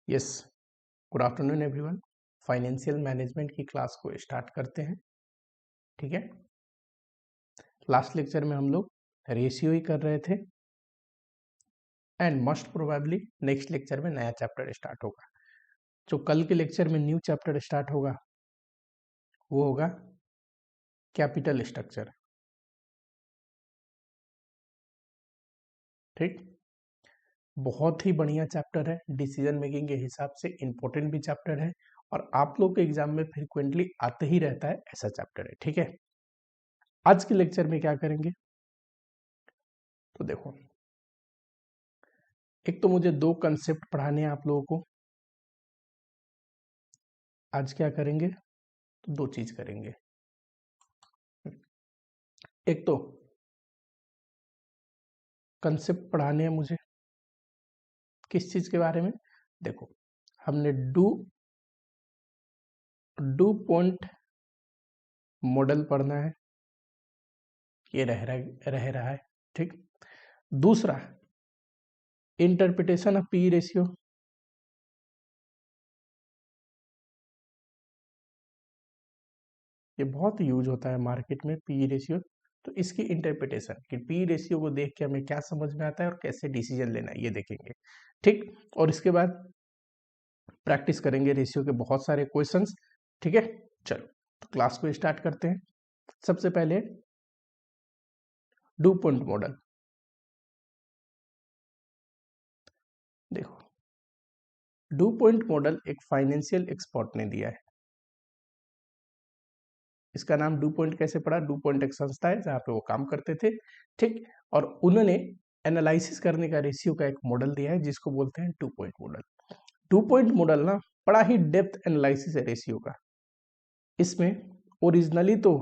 Yes, good afternoon everyone. Financial management की class को start करते हैं। ठीक है, लास्ट लेक्चर में हम लोग रेशियो ही कर रहे थे and most probably next lecture में नया चैप्टर स्टार्ट होगा। जो कल के लेक्चर में न्यू चैप्टर स्टार्ट होगा वो होगा कैपिटल स्ट्रक्चर। ठीक, बहुत ही बढ़िया चैप्टर है, डिसीजन मेकिंग के हिसाब से इम्पोर्टेंट भी चैप्टर है और आप लोग के एग्जाम में फ्रिक्वेंटली आते ही रहता है ऐसा चैप्टर है। ठीक है, आज के लेक्चर में क्या करेंगे तो देखो, एक तो मुझे दो कंसेप्ट पढ़ाने हैं आप लोगों को। आज क्या करेंगे तो दो चीज करेंगे। एक तो कंसेप्ट पढ़ाने हैं मुझे किस चीज के बारे में। देखो, हमने डू पॉइंट मॉडल पढ़ना है, ये रह रहा है। ठीक, दूसरा इंटरप्रिटेशन ऑफ पी रेशियो। ये बहुत यूज होता है मार्केट में पी रेशियो, तो इसकी इंटरप्रिटेशन कि पी रेशियो को देख के हमें क्या समझ में आता है और कैसे डिसीजन लेना है ये देखेंगे। ठीक, और इसके बाद प्रैक्टिस करेंगे रेशियो के बहुत सारे क्वेश्चंस। ठीक है, चलो तो क्लास को स्टार्ट करते हैं। सबसे पहले डू पॉइंट मॉडल देखो। डू पॉइंट मॉडल एक फाइनेंशियल एक्सपर्ट ने दिया है। इसका नाम डू पॉइंट कैसे पड़ा? डू पॉइंट एक संस्था है जहां पे वो काम करते थे। ठीक, और उन्होंने एनालिसिस करने का रेशियो का एक मॉडल दिया है जिसको बोलते हैं two point model. Two point model ना बड़ा ही डेप्थ एनालिसिस है रेशियो का। इसमें ओरिजिनली तो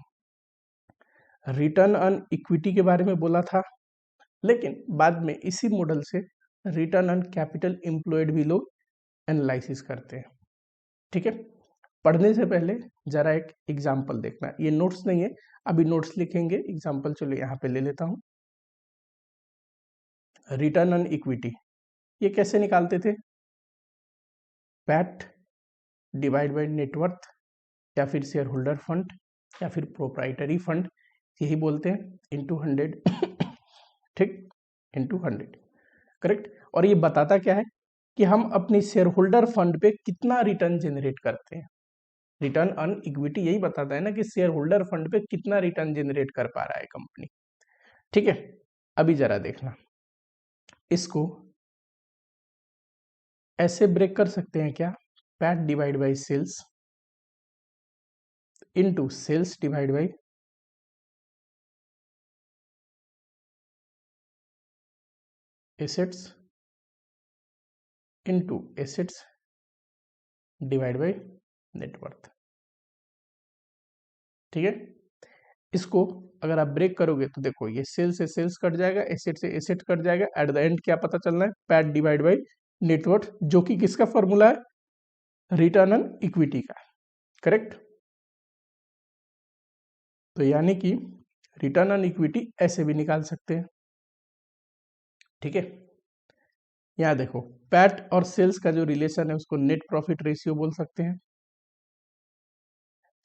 रिटर्न ऑन इक्विटी के बारे में बोला था, लेकिन बाद में इसी मॉडल से रिटर्न ऑन कैपिटल एम्प्लॉयड भी लोग एनालिसिस करते हैं। ठीक है, पढ़ने से पहले जरा एक एग्जाम्पल देखना। ये नोट्स नहीं है, अभी नोट्स लिखेंगे, एग्जाम्पल चलो यहाँ पे ले लेता हूँ। रिटर्न ऑन इक्विटी ये कैसे निकालते थे? पैट डिवाइड बाय नेटवर्थ या फिर शेयर होल्डर फंड या फिर प्रोप्राइटरी फंड, यही बोलते हैं, इंटू 100। ठीक, इंटू 100, करेक्ट। और ये बताता क्या है कि हम अपनी शेयर होल्डर फंड पे कितना रिटर्न जनरेट करते हैं। रिटर्न ऑन इक्विटी यही बताता है ना कि शेयर होल्डर फंड पे कितना रिटर्न जनरेट कर पा रहा है कंपनी। ठीक है, अभी जरा देखना, इसको ऐसे ब्रेक कर सकते हैं क्या? PAT divide by sales into sales divide by assets into assets divide by net worth. ठीक है, इसको अगर आप ब्रेक करोगे तो देखो, ये सेल से सेल्स कट जाएगा, एसेट से एसेट कट जाएगा, एट द एंड क्या पता चलना है? पैट डिवाइड बाई नेटवर्थ, जो कि किसका फॉर्मूला है? रिटर्न ऑन इक्विटी का, करेक्ट। तो यानी कि रिटर्न ऑन इक्विटी ऐसे भी निकाल सकते हैं। ठीक है, यहां देखो, पैट और सेल्स का जो रिलेशन है उसको नेट प्रॉफिट रेशियो बोल सकते हैं।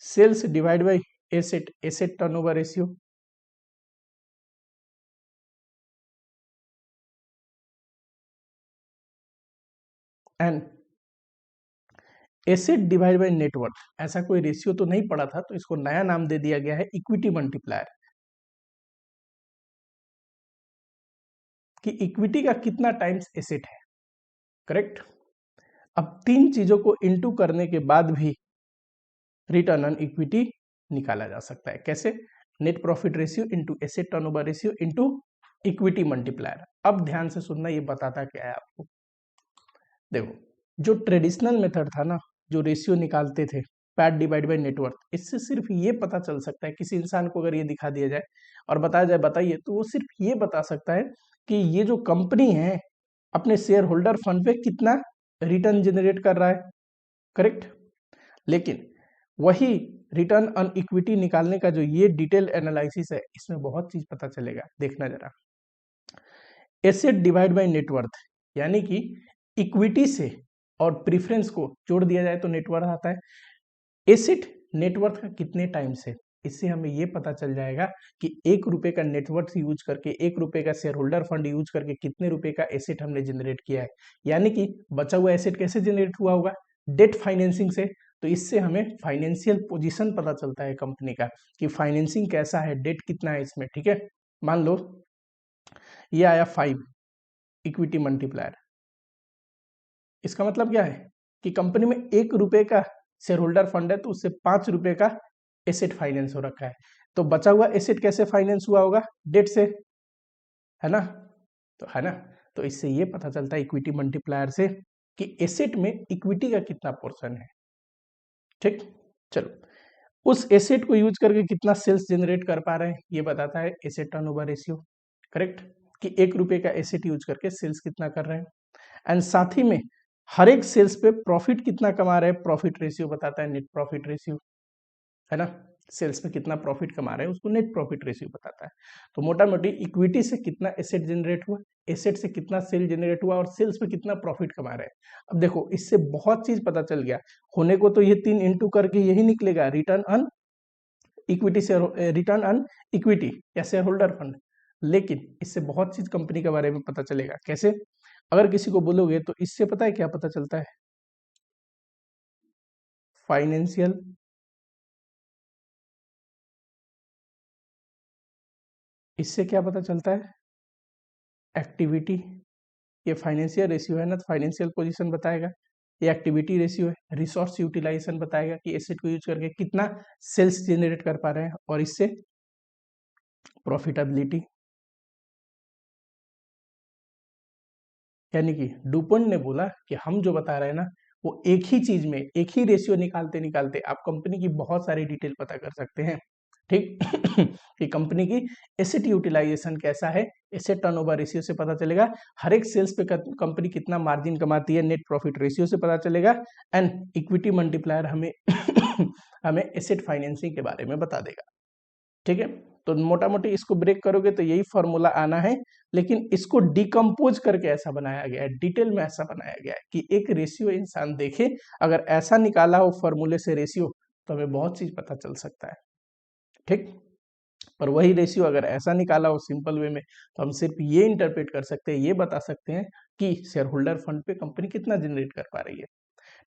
Sales divide by asset, asset turnover ratio, and asset divide by net worth. ऐसा कोई रेशियो तो नहीं पड़ा था, तो इसको नया नाम दे दिया गया है इक्विटी मल्टीप्लायर, कि इक्विटी का कितना टाइम्स एसेट है, करेक्ट। अब तीन चीजों को इनटू करने के बाद भी रिटर्न ऑन इक्विटी निकाला जा सकता है। कैसे? Net profit ratio into asset turnover ratio into equity multiplier. अब ध्यान से सुनना, ये बताता क्या है आपको। देखो, जो ट्रेडिशनल मेथड था ना, जो रेशियो निकालते थे पैट डिवाइड बाय नेटवर्थ, इससे सिर्फ ये पता चल सकता है, किसी इंसान को अगर ये दिखा दिया जाए और बताया जाए बताइए, तो वो सिर्फ ये बता सकता है कि ये जो कंपनी है अपने शेयर होल्डर फंड पे कितना रिटर्न जनरेट कर रहा है, करेक्ट। लेकिन वही रिटर्न ऑन इक्विटी निकालने का जो ये डिटेल एनालिसिस है, इसमें बहुत चीज पता चलेगा, देखना जरा। एसेट डिवाइड बाय नेटवर्थ, यानी कि इक्विटी से और प्रीफरेंस को जोड़ दिया जाए तो नेटवर्थ आता है। एसेट नेटवर्थ का कितने टाइम से, इससे हमें ये पता चल जाएगा कि 1 रुपए का नेटवर्थ यूज करके, 1 रुपए का शेयर होल्डर फंड यूज करके कितने रुपए का एसेट हमने जनरेट किया है। यानी कि बचा हुआ एसेट कैसे जनरेट हुआ होगा, डेट फाइनेंसिंग से। तो इससे हमें फाइनेंशियल पोजीशन पता चलता है कंपनी का कि फाइनेंसिंग कैसा है, डेट कितना है इसमें। ठीक है, मान लो ये आया 5 इक्विटी मल्टीप्लायर। इसका मतलब क्या है कि कंपनी में 1 रुपए का शेयर होल्डर फंड है तो उससे 5 रुपए का एसेट फाइनेंस हो रखा है। तो बचा हुआ एसेट कैसे फाइनेंस हुआ होगा, डेट से, है ना। तो है ना, तो इससे ये पता चलता है इक्विटी मल्टीप्लायर से कि एसेट में इक्विटी का कितना पोर्शन है। ठीक, चलो उस एसेट को यूज करके कितना सेल्स जनरेट कर पा रहे हैं ये बताता है एसेट टर्नओवर रेशियो। करेक्ट, कि 1 रुपए का एसेट यूज करके सेल्स कितना कर रहे हैं। एंड साथ ही में हर एक सेल्स पे प्रॉफिट कितना कमा रहे हैं, प्रॉफिट रेशियो बताता है, नेट प्रॉफिट रेशियो, है ना। सेल्स में कितना प्रॉफिट कमा रहे हैं उसको नेट प्रॉफिट रेशियो बताता है। तो मोटा मोटी इक्विटी से कितना एसेट जनरेट हुआ, एसेट से कितना सेल जनरेट हुआ और सेल्स में कितना प्रॉफिट कमा रहे हैं। अब देखो इससे बहुत चीज पता चल गया। होने को तो ये 3 इंटू करके यही निकलेगा, return on equity, share return on equity या शेयर होल्डर फंड। लेकिन इससे बहुत चीज कंपनी के बारे में पता चलेगा। कैसे, अगर किसी को बोलोगे तो इससे पता है क्या पता चलता है, फाइनेंशियल इससे क्या पता चलता है, एक्टिविटी। ये फाइनेंशियल रेशियो है ना, तो फाइनेंशियल पोजीशन बताएगा। ये एक्टिविटी रेशियो है, रिसोर्स यूटिलाइजेशन बताएगा कि एसेट को यूज करके कितना सेल्स जनरेट कर पा रहे हैं, और इससे प्रॉफिटेबिलिटी। यानी कि डुपोंट ने बोला कि हम जो बता रहे हैं ना वो एक ही चीज में, एक ही रेशियो निकालते निकालते आप कंपनी की बहुत सारी डिटेल पता कर सकते हैं। ठीक कि कंपनी की एसेट यूटिलाइजेशन कैसा है, एसेट टर्नओवर रेशियो से पता चलेगा। हर एक सेल्स पे कंपनी कितना मार्जिन कमाती है, नेट प्रॉफिट रेशियो से पता चलेगा। एंड इक्विटी मल्टीप्लायर हमें हमें एसेट फाइनेंसिंग के बारे में बता देगा। ठीक है, तो मोटा मोटी इसको ब्रेक करोगे तो यही फॉर्मूला आना है। लेकिन इसको डिकम्पोज करके ऐसा बनाया गया है, डिटेल में ऐसा बनाया गया है कि एक रेशियो इंसान देखे, अगर ऐसा निकाला हो फॉर्मूले से रेशियो तो हमें बहुत चीज पता चल सकता है। ठीक, पर वही रेशियो अगर ऐसा निकाला हो सिंपल वे में तो हम सिर्फ ये इंटरप्रेट कर सकते हैं, ये बता सकते हैं कि शेयर होल्डर फंड पे कंपनी कितना जनरेट कर पा रही है।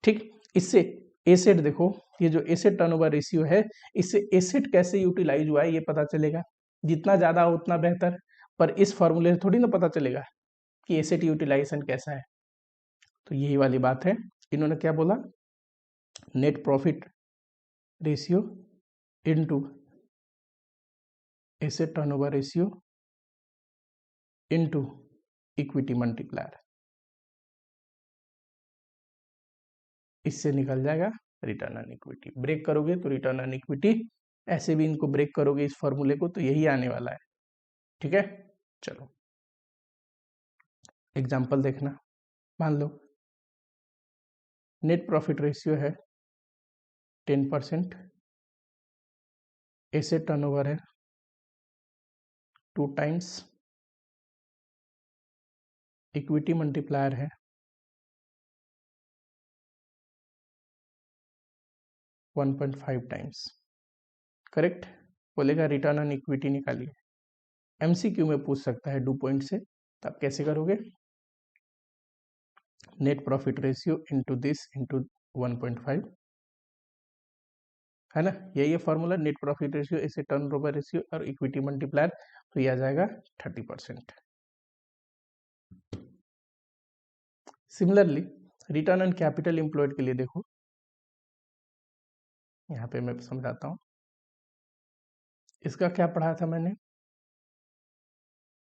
ठीक, इससे एसेट देखो, ये जो एसेट टर्नओवर रेशियो है, इससे एसेट कैसे यूटिलाइज हुआ है ये पता चलेगा। जितना ज्यादा हो उतना बेहतर, पर इस फॉर्मूले से थोड़ी ना पता चलेगा कि एसेट यूटिलाइजेशन कैसा है। तो यही वाली बात है, इन्होंने क्या बोला, net profit ratio into asset turnover ratio into equity multiplier, इससे निकल जाएगा रिटर्न ऑन इक्विटी। ब्रेक करोगे तो रिटर्न ऑन इक्विटी, ऐसे भी इनको ब्रेक करोगे इस फॉर्मूले को तो यही आने वाला है। ठीक है, चलो एग्जाम्पल देखना। मान लो नेट प्रॉफिट रेशियो है 10%, एसेट टर्नओवर है 2 टाइम्स, इक्विटी मल्टीप्लायर है 1.5 टाइम्स। करेक्ट, बोलेगा रिटर्न ऑन इक्विटी निकालिए। एमसीक्यू में पूछ सकता है 2 पॉइंट से, तो आप कैसे करोगे, net profit ratio into this into 1.5, है ना। यही है formula, net profit ratio, asset turnover ratio और इक्विटी मल्टीप्लायर, तो ये आ जाएगा 30%। Similarly return on capital employed के लिए देखो, यहाँ पे मैं समझाता हूँ। इसका क्या पढ़ा था मैंने,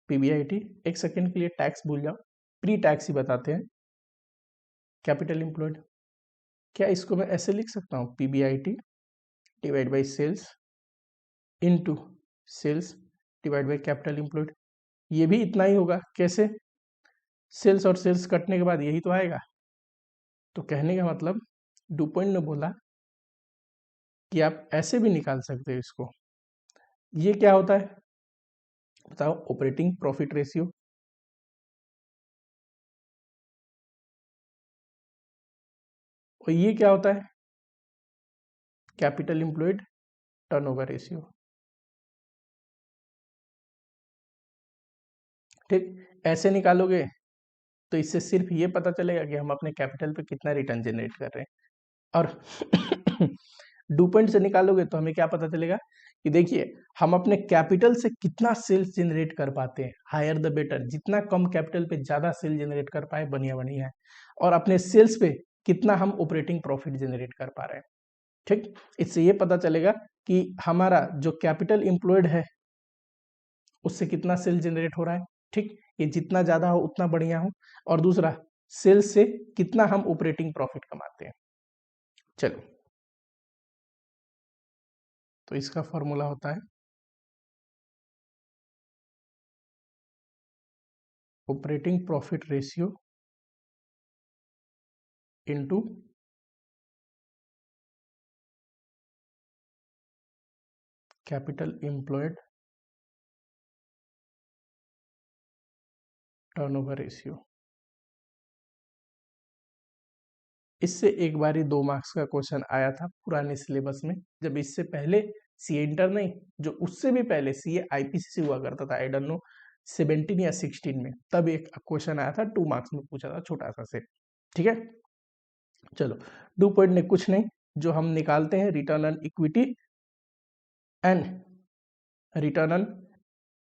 पीबीआईटी। एक सेकंड के लिए टैक्स भूल जाओ, प्री टैक्स ही बताते हैं। कैपिटल एम्प्लॉयड, क्या इसको मैं ऐसे लिख सकता हूँ, PBIT divide by sales into sales divide by capital employed. ये भी इतना ही होगा। कैसे, सेल्स और सेल्स कटने के बाद यही तो आएगा। तो कहने का मतलब डुपॉन्ट ने बोला कि आप ऐसे भी निकाल सकते हो इसको। ये क्या होता है बताओ, ऑपरेटिंग प्रॉफिट रेशियो और ये क्या होता है? Capital employed turnover ratio. ठीक, ऐसे निकालोगे तो इससे सिर्फ ये पता चलेगा कि हम अपने कैपिटल पे कितना रिटर्न जनरेट कर रहे हैं। और डू पॉइंट से निकालोगे तो हमें क्या पता चलेगा कि देखिए हम अपने कैपिटल से कितना सेल्स जनरेट कर पाते हैं, हायर द बेटर, जितना कम कैपिटल पे ज्यादा सेल जनरेट कर पाए बढ़िया बढ़िया है, और अपने सेल्स पे कितना हम ऑपरेटिंग प्रॉफिट जनरेट कर पा रहे हैं। ठीक, इससे ये पता चलेगा कि हमारा जो कैपिटल एम्प्लॉयड है उससे कितना सेल जनरेट हो रहा है। ठीक, ये जितना ज्यादा हो उतना बढ़िया हो, और दूसरा सेल्स से कितना हम ऑपरेटिंग प्रॉफिट कमाते हैं। चलो, तो इसका फॉर्मूला होता है operating profit ratio into capital employed turnover ratio. इससे एक बार ही 2 मार्क्स का क्वेश्चन आया था पुराने सिलेबस में, जब इससे पहले सीए इंटर नहीं, जो उससे भी पहले सीए आईपीसी से हुआ करता था, आई डोंट नो 17 या 16 में, तब एक क्वेश्चन आया था 2 मार्क्स में पूछा था छोटा सा से। ठीक है, चलो, 2 पॉइंट ने कुछ नहीं, जो हम निकालते हैं return on equity and return on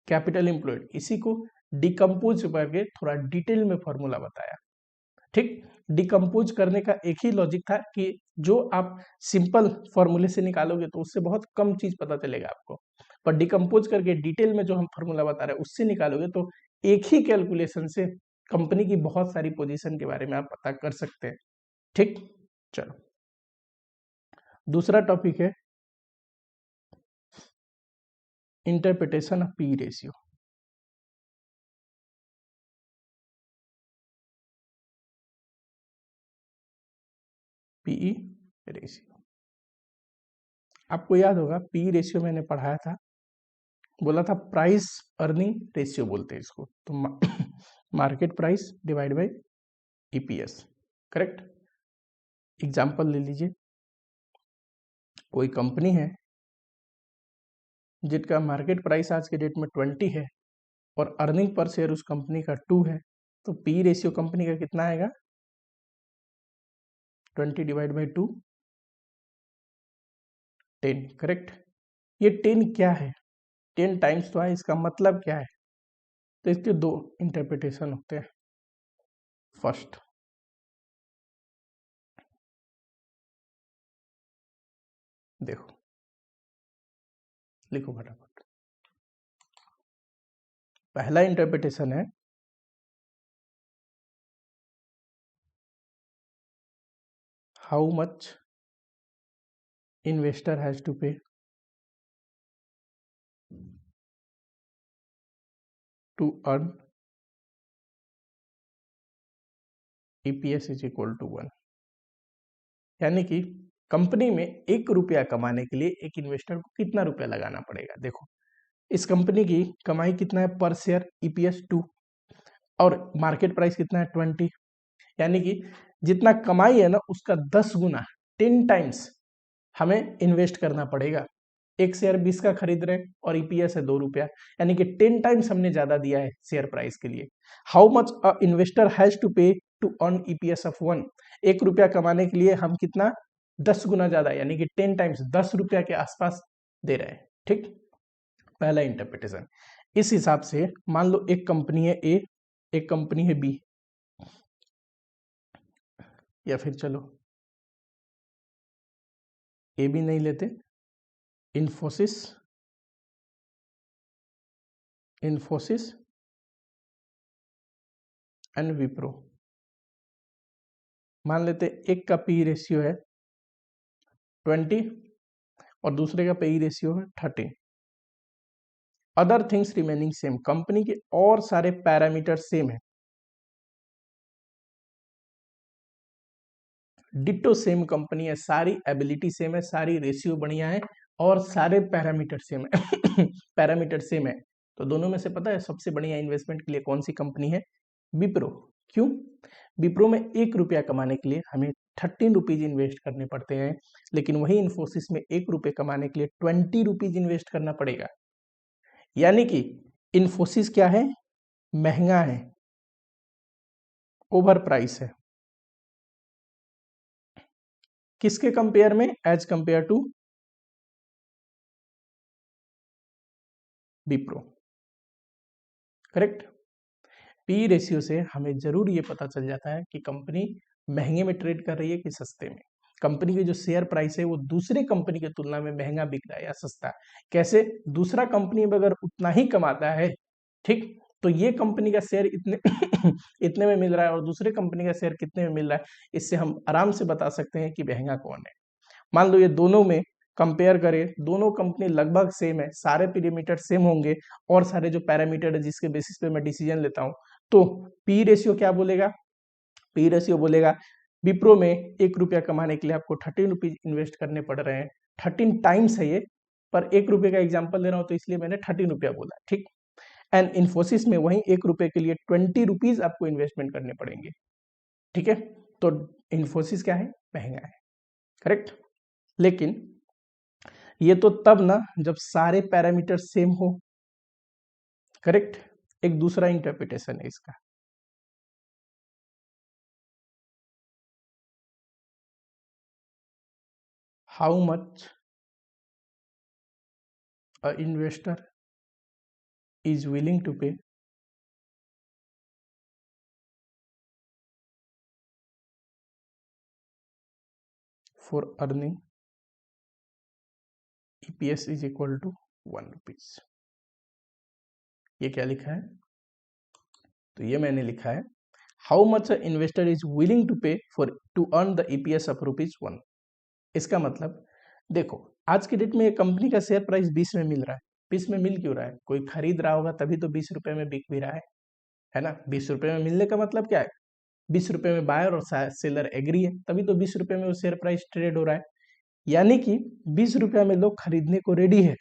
capital employed, इसी को डिकम्पोज करके थोड़ा डिटेल में फॉर्मूला बताया। ठीक, डिकम्पोज करने का एक ही लॉजिक था कि जो आप सिंपल फॉर्मूले से निकालोगे तो उससे बहुत कम चीज पता चलेगा आपको, पर डिकम्पोज करके डिटेल में जो हम फॉर्मूला बता रहे हैं उससे निकालोगे तो एक ही कैलकुलेशन से कंपनी की बहुत सारी पोजीशन के बारे में आप पता कर सकते हैं। ठीक, चलो, दूसरा टॉपिक है interpretation of P ratio. PE ratio, आपको याद होगा पी रेशियो मैंने पढ़ाया था, बोला था प्राइस अर्निंग रेशियो बोलते हैं इसको, तो market price divide by EPS. Correct, example ले लीजिए, कोई कंपनी है जिसका मार्केट प्राइस आज के डेट में 20 है और अर्निंग पर शेयर उस कंपनी का 2 है, तो पी रेशियो कंपनी का कितना आएगा? 20 डिवाइड बाई 2, 10। करेक्ट, ये 10 क्या है? 10 टाइम्स तो है, इसका मतलब क्या है? तो इसके 2 इंटरप्रिटेशन होते हैं। फर्स्ट, देखो, लिखो फटाफट। पहला इंटरप्रिटेशन है how much investor has to pay to earn EPS is equal to 1, यानी कि कंपनी में 1 रुपया कमाने के लिए एक इन्वेस्टर को कितना रुपया लगाना पड़ेगा। देखो, इस कंपनी की कमाई कितना है पर शेयर? ईपीएस 2, और मार्केट प्राइस कितना है? 20, यानी कि जितना कमाई है ना उसका 10 गुना, 10 टाइम्स हमें इन्वेस्ट करना पड़ेगा। एक शेयर 20 का खरीद रहे हैं और ईपीएस है 2 रुपया, यानी कि 10 टाइम्स हमने ज्यादा दिया है शेयर प्राइस के लिए। How much a investor has to pay to earn EPS of 1, 1 रुपया कमाने के लिए हम कितना? 10 गुना ज्यादा, यानी कि 10 टाइम्स, 10 रुपया के आसपास दे रहे हैं। ठीक, पहला इंटरप्रिटेशन। इस हिसाब से मान लो एक कंपनी है ए, एक कंपनी है बी, या फिर चलो ए भी नहीं लेते, इन्फोसिस, इन्फोसिस एंड विप्रो। मान लेते एक का पी रेशियो है 20 और दूसरे का पी रेशियो है 30। Other things remaining same, company के और सारे पैरामीटर सेम है, डिट्टो सेम कंपनी है, सारी एबिलिटी सेम है, सारी रेशियो बढ़िया है और सारे पैरामीटर सेम है पैरामीटर सेम है। तो दोनों में से पता है सबसे बढ़िया इन्वेस्टमेंट के लिए कौन सी कंपनी है? विप्रो। क्यों? विप्रो में 1 रुपया कमाने के लिए हमें ₹13 इन्वेस्ट करने पड़ते हैं, लेकिन वही इन्फोसिस में ₹1 कमाने के लिए ₹20 इन्वेस्ट करना पड़ेगा। यानी कि इन्फोसिस क्या है, महंगा है, ओवर प्राइस है। किसके कंपेयर में, as compare to Wipro, correct. P ratio से हमें जरूर ये पता चल जाता है कि कंपनी महंगे में ट्रेड कर रही है कि सस्ते में। कंपनी की जो शेयर प्राइस है वो दूसरे कंपनी की तुलना में महंगा बिक रहा है या सस्ता। कैसे, दूसरा कंपनी में अगर उतना ही कमाता है, ठीक, तो ये कंपनी का शेयर इतने इतने में मिल रहा है और दूसरे कंपनी का शेयर कितने में मिल रहा है, इससे हम आराम से बता सकते हैं कि महंगा कौन है। मान लो ये दोनों में कंपेयर करें, दोनों कंपनी लगभग सेम है, सारे पैरामीटर सेम होंगे और सारे जो पैरामीटर है जिसके बेसिस पे मैं डिसीजन लेता हूं, तो पी रेशियो क्या बोलेगा, पी रेशियो बोलेगा विप्रो में ₹1 कमाने के लिए आपको ₹13 इन्वेस्ट करने पड़ रहे हैं। 13 टाइम्स है ये, पर ₹1 का एग्जांपल दे रहा हूं तो इसलिए मैंने ₹13 बोला, ठीक। एंड इन्फोसिस में वही ₹1 के लिए ₹20 आपको इन्वेस्टमेंट करने पड़ेंगे, ठीक है। तो इन्फोसिस क्या है, महंगा है, करेक्ट। लेकिन ये तो तब ना जब सारे पैरामीटर सेम हो, करेक्ट। एक दूसरा इंटरप्रिटेशन है इसका, how much a investor is willing to pay for earning EPS is equal to ₹1। ये क्या लिखा है, तो ये मैंने लिखा है how much a investor is willing to pay for to earn the EPS of ₹1। इसका मतलब देखो, आज के डेट में ये कंपनी का शेयर प्राइस 20 में मिल रहा है। 20 में मिल क्यों रहा है, कोई खरीद रहा होगा तभी तो ₹20 में बिक भी रहा है ना। ₹20 में मिलने का मतलब क्या है, ₹20 में बायर और सेलर एग्री है, तभी तो ₹20 में वो शेयर प्राइस ट्रेड हो रहा है। यानी कि ₹20 में लोग खरीदने को रेडी है।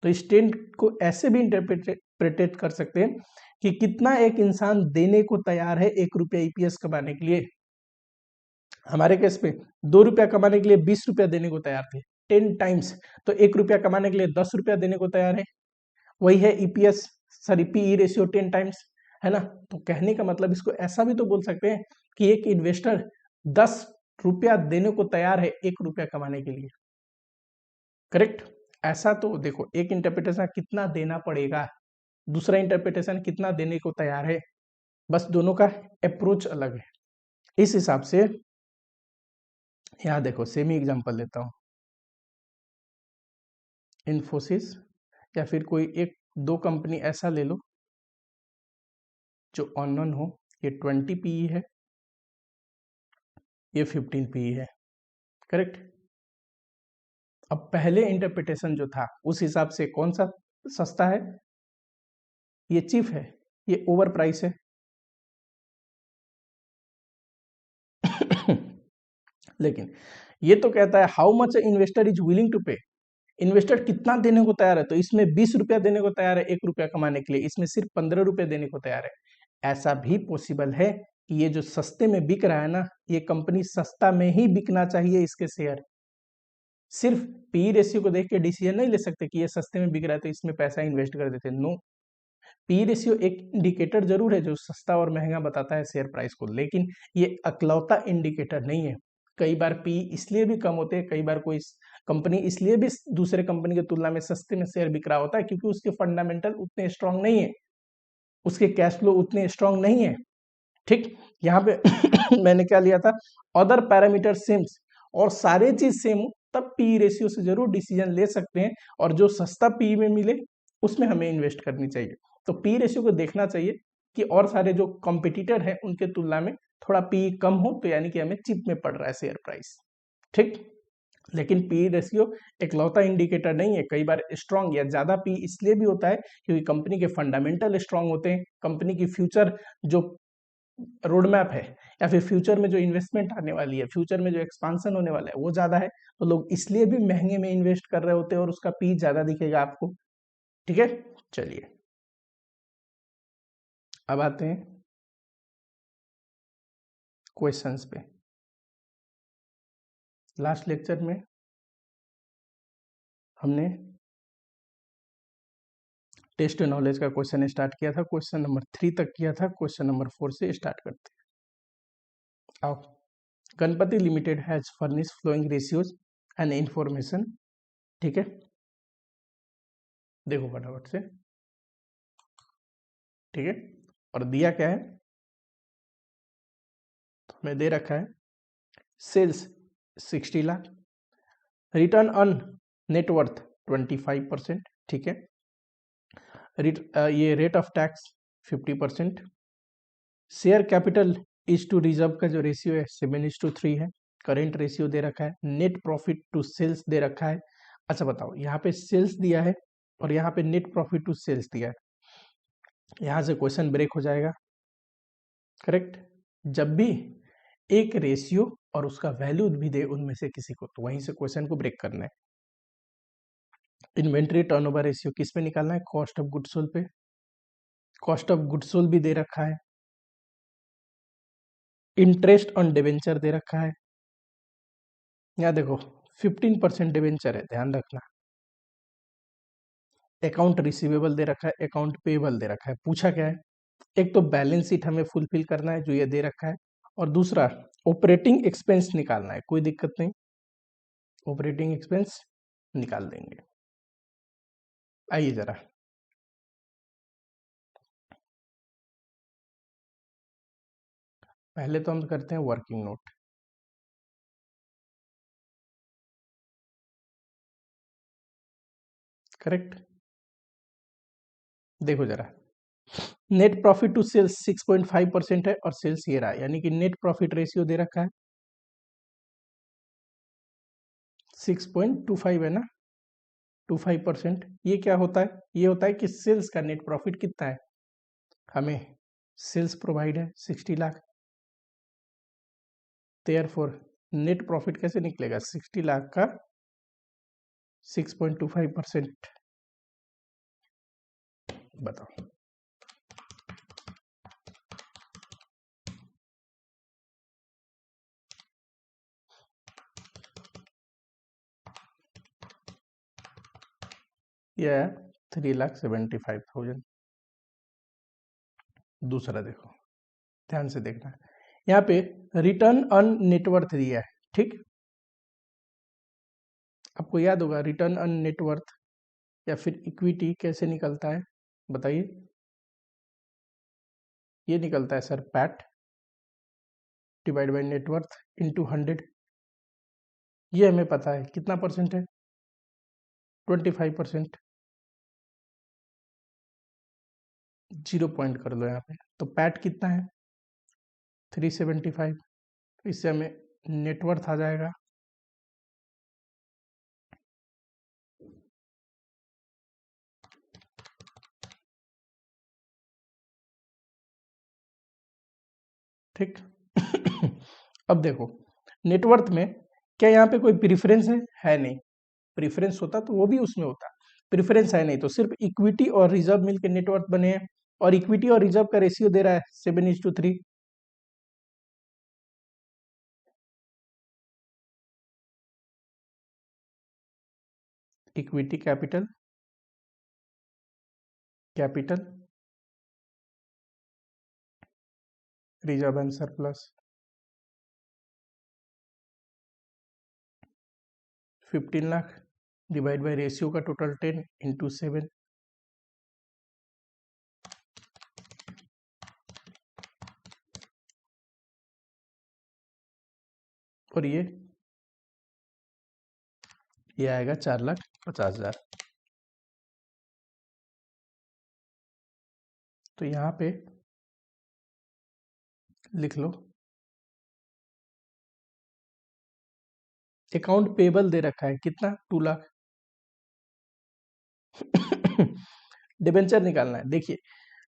तो इस ट्रेंड को ऐसे भी इंटरप्रेटेट कर सकते हैं कि कितना एक इंसान देने को तैयार है ₹1 EPS कमाने के लिए। हमारे केस पे ₹2 कमाने के लिए ₹20 देने को तैयार थे, 10 टाइम्स। तो ₹1 कमाने के लिए ₹10 देने को तैयार है, वही है EPS, sorry PE ratio 10 times, है ना। तो कहने का मतलब इसको ऐसा भी तो बोल सकते हैं कि एक इन्वेस्टर ₹10 देने को तैयार है ₹1 कमाने के लिए, करेक्ट। ऐसा तो देखो, एक इंटरप्रिटेशन कितना देना पड़ेगा, दूसरा इंटरप्रिटेशन कितना देने को तैयार है, बस दोनों का अप्रोच अलग है। इस हिसाब से यहाँ देखो, सेमी एग्जांपल लेता हूँ, इन्फोसिस या फिर कोई एक दो कंपनी ऐसा ले लो जो अननोन हो। ये 20 PE है, ये 15 PE है, करेक्ट। अब पहले इंटरप्रिटेशन जो था उस हिसाब से कौन सा सस्ता है, ये चीफ है, ये ओवर प्राइस है। लेकिन ये तो कहता है how much investor is willing to pay, investor कितना देने को तैयार है, तो इसमें ₹20 देने को तैयार है ₹1 कमाने के लिए, इसमें सिर्फ ₹15 देने को तैयार है। ऐसा भी पॉसिबल है कि ये जो सस्ते में बिक रहा है ना, ये कंपनी सस्ता में ही बिकना चाहिए इसके शेयर। सिर्फ पी रेशियो को देख के डिसीजन नहीं ले सकते कि ये सस्ते में बिक रहा है तो इसमें पैसा इन्वेस्ट कर देते, नो। पी रेशियो एक इंडिकेटर जरूर है जो सस्ता और महंगा बताता है शेयर प्राइस को, लेकिन ये अकलौता इंडिकेटर नहीं है। कई बार पी इसलिए भी कम होते हैं, कई बार कोई कंपनी इसलिए भी दूसरे कंपनी की तुलना में सस्ते में शेयर बिक रहा होता है क्योंकि उसके फंडामेंटल उतने स्ट्रांग नहीं है, उसके कैश फ्लो उतने स्ट्रांग नहीं है, ठीक। यहाँ पे मैंने क्या लिया था, अदर पैरामीटर सेम्स, और सारे चीज सेम हो तब पी रेशियो से जरूर डिसीजन ले सकते हैं, और जो सस्ता पी में मिले उसमें हमें इन्वेस्ट करनी चाहिए। तो पी रेशियो को देखना चाहिए कि और सारे जो कॉम्पिटिटर है उनके तुलना में थोड़ा पी कम हो, तो यानी कि हमें चिप में पड़ रहा है शेयर प्राइस, ठीक। लेकिन पी रेशियो एकलौता इंडिकेटर नहीं है, कई बार स्ट्रांग या ज्यादा पी इसलिए भी होता है क्योंकि कंपनी के फंडामेंटल स्ट्रांग होते हैं, कंपनी की फ्यूचर जो रोड मैप है या फिर फ्यूचर में जो इन्वेस्टमेंट आने वाली है, फ्यूचर में जो एक्सपांसन होने वाला है वो ज्यादा है, तो लोग इसलिए भी महंगे में इन्वेस्ट कर रहे होते हैं और उसका पी ज्यादा दिखेगा आपको, ठीक है। चलिए अब आते हैं क्वेश्चंस पे। लास्ट लेक्चर में हमने टेस्ट नॉलेज का क्वेश्चन स्टार्ट किया था, क्वेश्चन नंबर 3 तक किया था, क्वेश्चन नंबर 4 से स्टार्ट करते हैं। आओ, Ganpati Limited has furnish following ratios and information. ठीक है, देखो फटाफट से। ठीक है, और दिया क्या है, तो हमें दे रखा है sales 60 lakh, return on net worth 25%। ठीक है, ये rate of tax 50%, share capital is to reserve का जो रेशियो है 7:3 है, करेंट रेशियो दे रखा है, नेट प्रॉफिट टू सेल्स दे रखा है। अच्छा बताओ, यहाँ पे सेल्स दिया है और यहाँ पे नेट प्रॉफिट टू सेल्स दिया है, यहाँ से क्वेश्चन ब्रेक हो जाएगा। करेक्ट, जब भी एक रेशियो और उसका वैल्यू भी दे उनमें से किसी को, तो वहीं से क्वेश्चन को ब्रेक करना है। इन्वेंट्री टर्नओवर रेशियो किस पे निकालना है, कॉस्ट ऑफ गुड्स सोल्ड पे, कॉस्ट ऑफ गुड्स सोल्ड भी दे रखा है, इंटरेस्ट ऑन डिवेंचर दे रखा है। यहाँ देखो 15% डिवेंचर है, ध्यान रखना। अकाउंट रिसीवेबल दे रखा है, अकाउंट पेएबल दे रखा है। पूछा क्या है, एक तो बैलेंस शीट हमें फुलफिल करना है जो ये दे रखा है, और दूसरा ऑपरेटिंग एक्सपेंस निकालना है। कोई दिक्कत नहीं, ऑपरेटिंग एक्सपेंस निकाल देंगे। आइए जरा, पहले तो हम करते हैं वर्किंग नोट। करेक्ट, देखो जरा, नेट प्रॉफिट टू सेल्स 6.5% है और सेल्स ये रहा, यानी कि नेट प्रॉफिट रेशियो दे रखा है 6.25 है ना, 25%। ये क्या होता है, ये होता है कि सेल्स का नेट प्रॉफिट कितना है, हमें सेल्स प्रोवाइड है 60 लाख, देयरफॉर नेट प्रॉफिट कैसे निकलेगा, 60 लाख का 6.25%। बताओ, यह है 3,75,000। दूसरा देखो, ध्यान से देखना, यहाँ पे रिटर्न ऑन नेटवर्थ दिया है। ठीक, आपको याद होगा रिटर्न ऑन नेटवर्थ या फिर इक्विटी कैसे निकलता है, बताइए। ये निकलता है sir PAT divide by net worth into 100। ये हमें पता है कितना परसेंट है, 25%। 0 पॉइंट कर दो यहाँ पे, तो पैट कितना है 375। इससे हमें नेटवर्थ आ जाएगा ठीक। अब देखो, नेटवर्थ में क्या यहाँ पे कोई प्रीफरेंस है नहीं, प्रीफरेंस होता तो वो भी उसमें होता, प्रीफरेंस है नहीं, तो सिर्फ इक्विटी और रिजर्व मिलकर नेटवर्थ बने हैं, और इक्विटी और रिजर्व का रेशियो दे रहा है 7:3। Equity capital, capital reserve and surplus 15 lakh divide by ratio का टोटल 10 इंटू 7। और ये आएगा 4,50,000। तो यहाँ पे लिख लो, अकाउंट पेबल दे रखा है कितना, 2 लाख। डिबेंचर निकालना है। देखिए,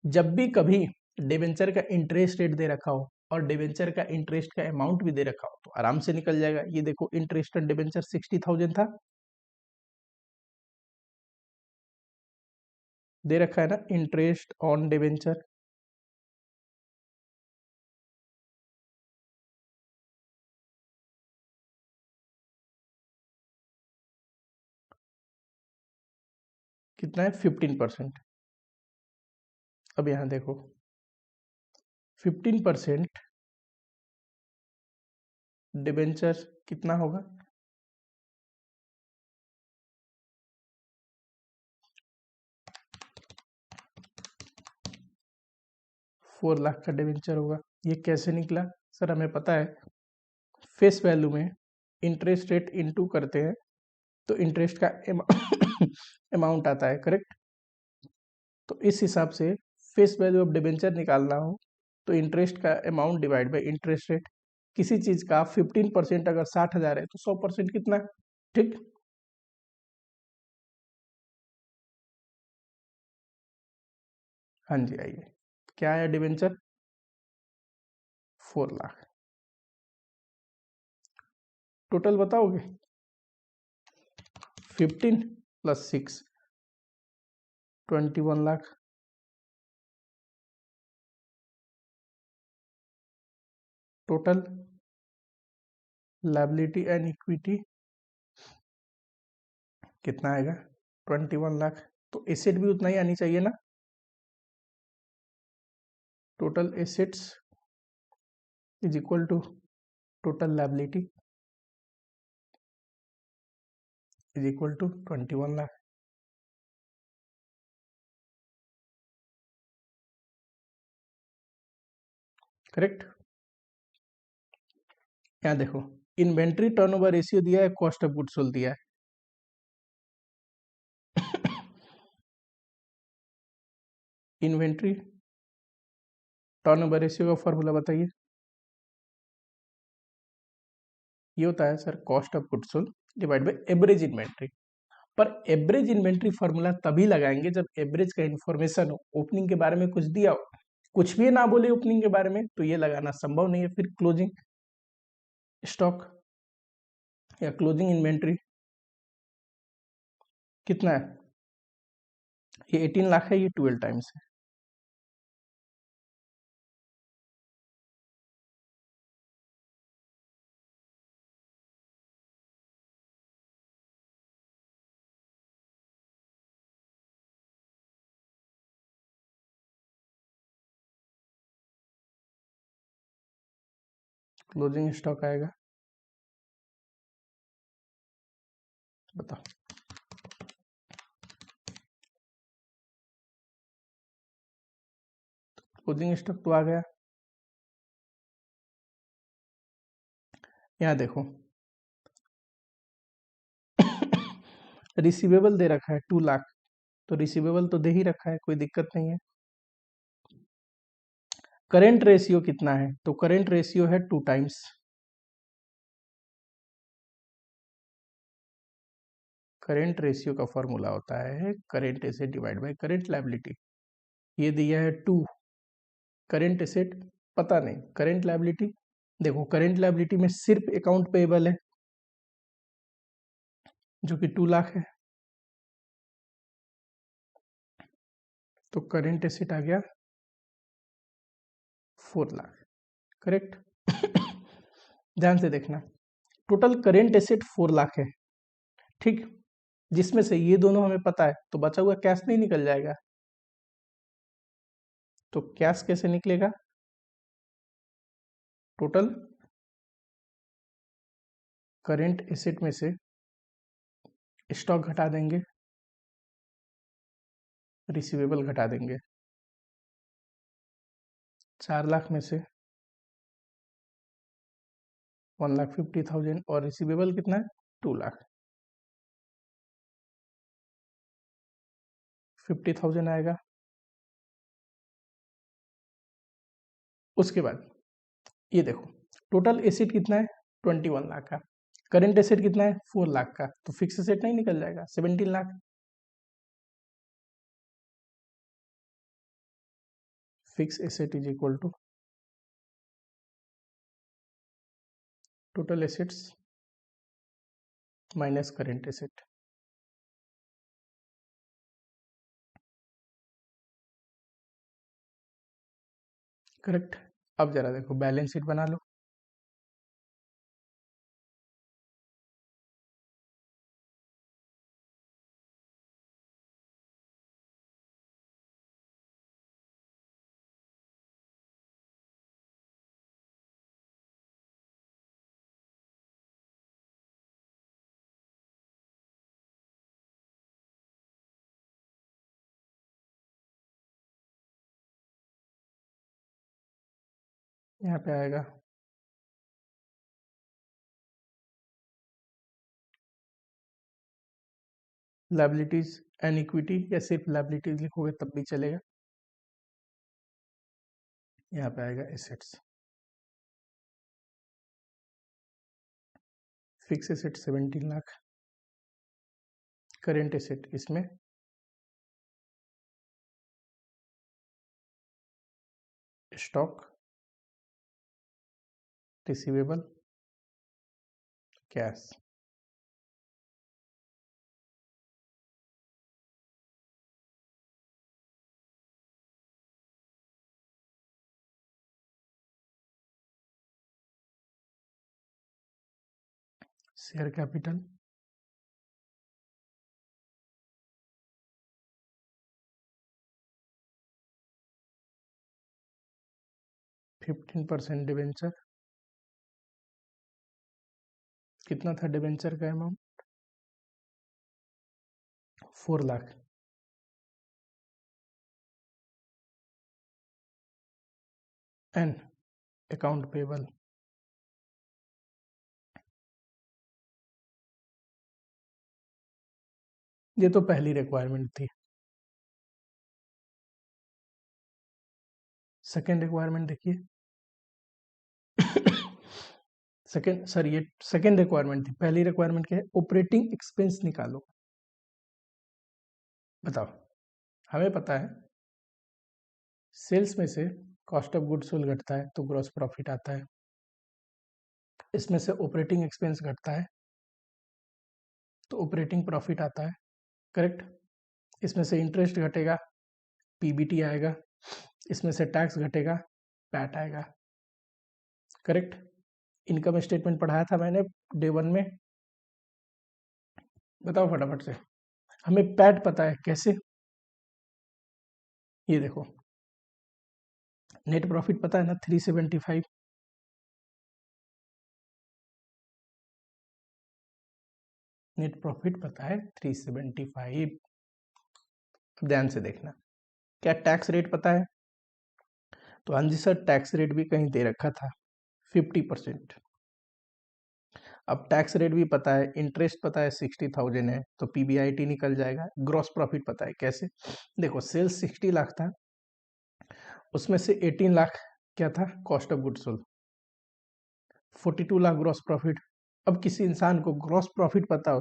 जब भी कभी डिबेंचर का इंटरेस्ट रेट दे रखा हो और डिबेंचर का इंटरेस्ट का अमाउंट भी दे रखा हो तो आराम से निकल जाएगा। ये देखो, इंटरेस्ट ऑन डिबेंचर 60,000 था, दे रखा है ना इंटरेस्ट ऑन डिबेंचर। कितना है 15%। अब यहाँ देखो 15% डिबेंचर कितना होगा, 4 लाख का डिबेंचर होगा। ये कैसे निकला सर? हमें पता है फेस वैल्यू में इंटरेस्ट रेट इनटू करते हैं तो इंटरेस्ट का अमाउंट आता है, करेक्ट। तो इस हिसाब से फेस वैल्यू ऑफ डिबेंचर निकालना हो तो इंटरेस्ट का amount divide by interest rate. किसी चीज का 15% अगर 60,000 है तो 100% कितना, ठीक। हाँ जी, आइए, क्या है डिबेंचर, 4 लाख। टोटल बताओगे, 15 plus 6 21 lakh. Total liability and equity कितना आएगा, 21 लाख। तो एसेट भी उतना ही आनी चाहिए ना। Total assets is equal to total liability is equal to 21 lakh. Correct. यहाँ देखो इन्वेंट्री टर्नओवर रेशियो दिया है, कॉस्ट ऑफ गुड्स सोल्ड दिया है। इन्वेंट्री टर्नओवर रेशियो का फॉर्मूला बताइए। ये होता है sir cost of goods sold divide by average inventory. पर एवरेज इन्वेंट्री फॉर्मूला तभी लगाएंगे जब एवरेज का इंफॉर्मेशन हो, ओपनिंग के बारे में कुछ दिया हो, कुछ भी ना बोले ओपनिंग के बारे में तो ये लगाना संभव नहीं है। फिर क्लोजिंग स्टॉक या क्लोजिंग इन्वेंट्री कितना है, ये 18 लाख है, ये 12 टाइम्स है। क्लोजिंग स्टॉक आएगा, बताओ। क्लोजिंग स्टॉक तो आ गया। यहाँ देखो रिसीवेबल दे रखा है 2 लाख, तो रिसीवेबल तो दे ही रखा है, कोई दिक्कत नहीं है। करेंट रेशियो कितना है, तो करेंट रेशियो है 2 टाइम्स। करेंट रेशियो का फॉर्मूला होता है current asset divide by current liability. ये दिया है 2, करेंट एसेट पता नहीं, करेंट लायबिलिटी देखो, करेंट लायबिलिटी में सिर्फ अकाउंट पेएबल है जो कि 2 लाख है, तो करेंट एसेट आ गया 4 लाख, करेक्ट। ध्यान से देखना, टोटल करेंट एसेट 4 लाख है, ठीक। जिसमें से ये दोनों हमें पता है तो बचा हुआ कैश नहीं निकल जाएगा, तो कैश कैसे निकलेगा, टोटल करेंट एसेट में से स्टॉक घटा देंगे, रिसीवेबल घटा देंगे। 4 लाख में से 1,50,000 और रिसीवेबल कितना है 2 लाख, 50,000 आएगा। उसके बाद ये देखो टोटल एसेट कितना है 21 लाख का, करेंट एसेट कितना है 4 लाख का, तो फिक्स एसेट नहीं निकल जाएगा 17 lakh. Fix asset is equal to total assets minus current asset. Correct. अब जरा देखो बैलेंस शीट बना लो। यहाँ पे आएगा लायबिलिटीज एंड इक्विटी, या सिर्फ लायबिलिटीज लिखोगे तब भी चलेगा। यहाँ पे आएगा assets, fix asset 17 lakh, current asset इसमें stock, receivable, cash. Share capital 15% debenture, कितना था डिवेंचर का amount? 4 lakh. And account payable ये तो पहली रिक्वायरमेंट थी। सेकेंड रिक्वायरमेंट देखिए सेकेंड सर ये सेकेंड रिक्वायरमेंट थी, पहली रिक्वायरमेंट क्या है? ऑपरेटिंग एक्सपेंस निकालो। बताओ, हमें पता है सेल्स में से कॉस्ट ऑफ गुड्स सोल्ड घटता है तो ग्रॉस प्रॉफिट आता है, इसमें से ऑपरेटिंग एक्सपेंस घटता है तो ऑपरेटिंग प्रॉफिट आता है, करेक्ट। इसमें से इंटरेस्ट घटेगा, पीबीटी आएगा, इसमें से टैक्स घटेगा, पैट आएगा, करेक्ट। इनकम स्टेटमेंट पढ़ाया था मैंने डे 1 में, बताओ फटाफट से। हमें पैट पता है कैसे, ये देखो नेट प्रॉफिट पता है ना 375, नेट प्रॉफिट पता है 375। ध्यान से देखना, क्या टैक्स रेट पता है? तो हाँ जी सर, टैक्स रेट भी कहीं दे रखा था 50%। अब टैक्स रेट भी पता है, इंटरेस्ट पता है 60,000 है तो पीबीआईटी निकल जाएगा। ग्रॉस प्रॉफिट पता है कैसे, देखो सेल्स 60 लाख था, उसमें से 18 लाख क्या था? Cost of goods sold, 42 lakh gross profit. अब किसी इंसान को ग्रॉस प्रॉफिट पता हो,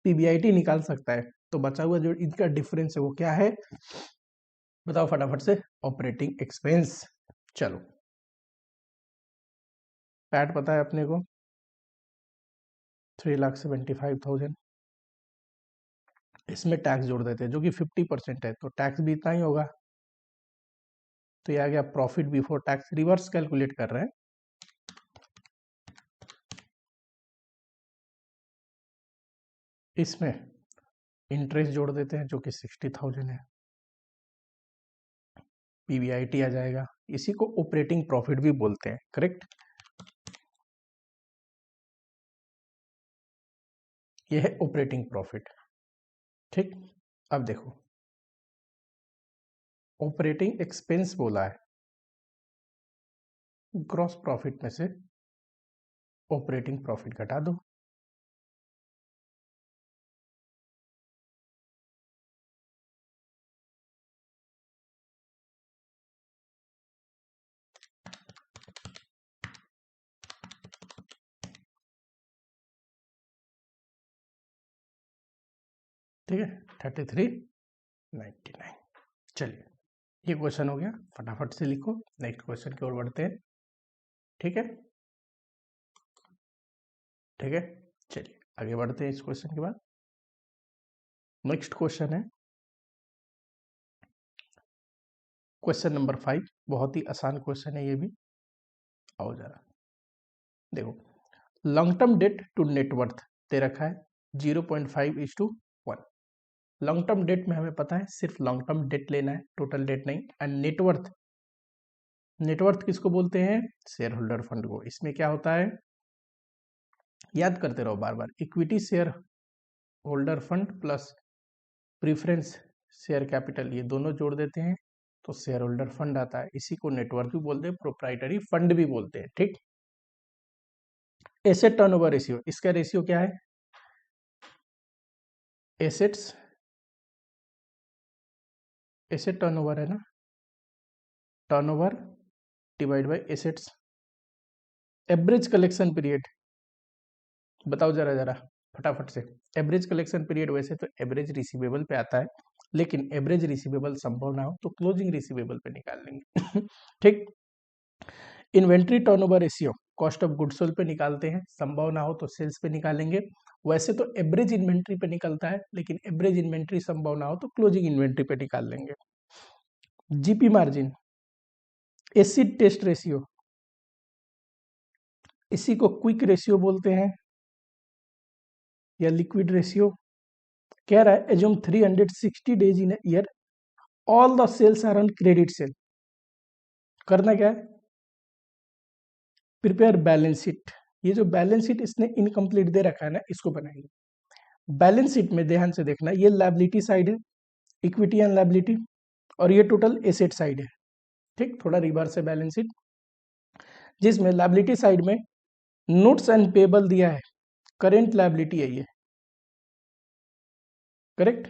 पीबीआईटी निकाल सकता है, तो बचा हुआ जो इनका डिफरेंस है वो क्या है? बताओ फटाफट से, ऑपरेटिंग एक्सपेंस। चलो, पैट पता है अपने को 3,75,000, इसमें टैक्स जोड़ देते हैं जो कि 50% है, तो टैक्स भी इतना ही होगा। तो ये आ गया profit before tax, reverse calculate कर रहे हैं। इसमें इंटरेस्ट जोड़ देते हैं जो कि 60,000 है, पीबीआईटी आ जाएगा, इसी को ऑपरेटिंग प्रॉफिट भी बोलते हैं, करेक्ट। ये है ऑपरेटिंग प्रॉफिट, ठीक। अब देखो ऑपरेटिंग एक्सपेंस बोला है, ग्रॉस प्रॉफिट में से ऑपरेटिंग प्रॉफिट घटा दो, ठीक है 3399। चलिए ये क्वेश्चन हो गया, फटाफट से लिखो, नेक्स्ट क्वेश्चन की ओर बढ़ते हैं, ठीक है ठीक है। चलिए आगे बढ़ते हैं इस क्वेश्चन के बाद। नेक्स्ट क्वेश्चन है क्वेश्चन नंबर 5, बहुत ही आसान क्वेश्चन है ये भी। आओ जरा देखो, long term debt to net worth दे रखा है 0.5:1। लॉन्ग टर्म डेट में हमें पता है सिर्फ लॉन्ग टर्म डेट लेना है, टोटल डेट नहीं। एंड नेटवर्थ, नेटवर्थ किसको बोलते हैं? शेयर होल्डर फंड को। इसमें क्या होता है, याद करते रहो बार बार, equity share holder fund plus preference share capital, ये दोनों जोड़ देते हैं तो शेयर होल्डर फंड आता है, इसी को नेटवर्थ भी बोलते हैं, प्रोप्राइटरी फंड भी बोलते हैं, ठीक। एसेट टर्नओवर रेशियो, इसका रेशियो क्या है, एसेट्स, एसेट टर्नओवर है ना, turnover divide by assets. Average collection period बताओ जरा जरा फटाफट से। एवरेज कलेक्शन पीरियड वैसे तो एवरेज रिसीवेबल पे आता है, लेकिन एवरेज रिसीवेबल संभव ना हो तो क्लोजिंग रिसीवेबल पे निकाल लेंगे ठीक। Inventory turnover ratio cost of goods sold पे निकालते हैं, संभव ना हो तो सेल्स पे निकालेंगे। वैसे तो एवरेज इन्वेंट्री पे निकलता है, लेकिन एवरेज इन्वेंट्री संभव ना हो तो क्लोजिंग इन्वेंट्री पे निकाल लेंगे। GP margin, acid test ratio, इसी को क्विक रेशियो बोलते हैं या लिक्विड रेशियो। कह रहा है assume 360 days in year all the sales are on credit sale. करना क्या है, प्रिपेयर बैलेंस शीट। ये जो बैलेंस शीट इसने इनकम्प्लीट दे रखा है ना, इसको बनाएंगे। बैलेंस शीट में ध्यान से देखना, ये लायबिलिटी साइड है, इक्विटी एंड लायबिलिटी, और ये टोटल एसेट साइड है, ठीक। थोड़ा रिवर्स है बैलेंस शीट, जिसमें लायबिलिटी साइड में नोट्स एंड पेबल दिया है, करेंट लायबिलिटी है ये, करेक्ट।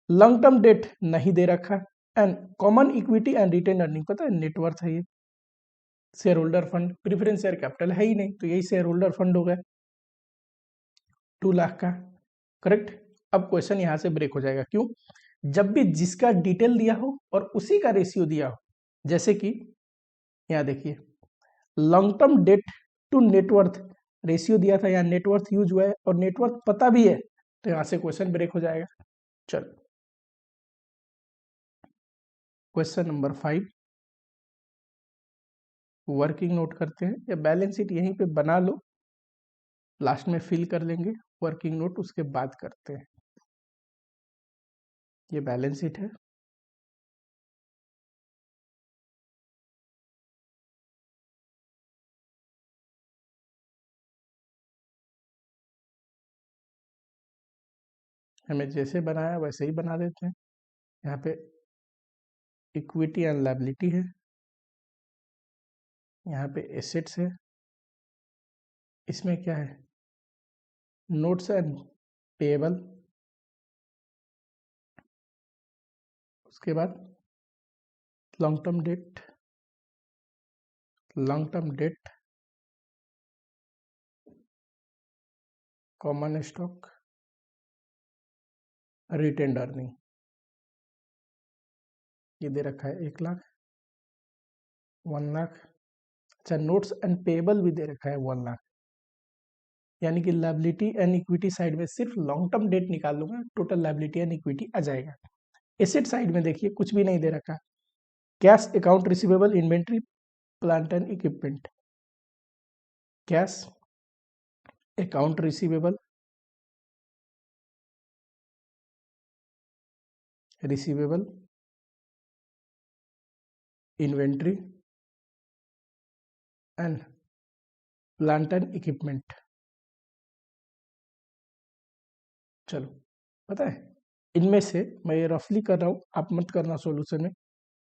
लॉन्ग टर्म डेट नहीं दे रखा, and common equity and retain earning पता है नेटवर्थ है ये। Share holder fund, preference share capital है ही नहीं, तो यही शेयर होल्डर फंड हो गया 2 लाख का, करेक्ट। अब क्वेश्चन यहां से ब्रेक हो जाएगा, क्यों, जब भी जिसका डिटेल दिया हो और उसी का रेशियो दिया हो, जैसे कि यहाँ देखिए long term debt to net worth ratio दिया था, यहाँ नेटवर्थ यूज हुआ है और नेटवर्थ पता भी है, तो यहां से क्वेश्चन ब्रेक हो जाएगा। चलो क्वेश्चन नंबर 5, वर्किंग नोट करते हैं, या बैलेंस शीट यहीं पे बना लो, लास्ट में फिल कर लेंगे वर्किंग नोट, उसके बाद करते हैं। ये बैलेंस शीट है, हमें जैसे बनाया वैसे ही बना देते हैं। यहाँ पे इक्विटी एंड लायबिलिटी है, यहाँ पे एसेट्स है, इसमें क्या है, नोट्स एंड पेएबल, उसके बाद long term debt, long term date, common stock, retained earning, ये दे रखा है 1 लाख, 1 लाख। अच्छा नोट्स एंड पेएबल भी दे रखा है 1 लाख, यानी कि लायबिलिटी एंड इक्विटी साइड में सिर्फ लॉन्ग टर्म डेट निकाल लूंगा, टोटल लायबिलिटी एंड इक्विटी आ जाएगा। एसेट साइड में देखिए कुछ भी नहीं दे रखा, cash, account receivable, inventory, plant and equipment. Cash, account receivable, receivable, inventory and plant and equipment. चलो पता है, इनमें से मैं ये रफली कर रहा हूं, आप मत करना सॉल्यूशन में।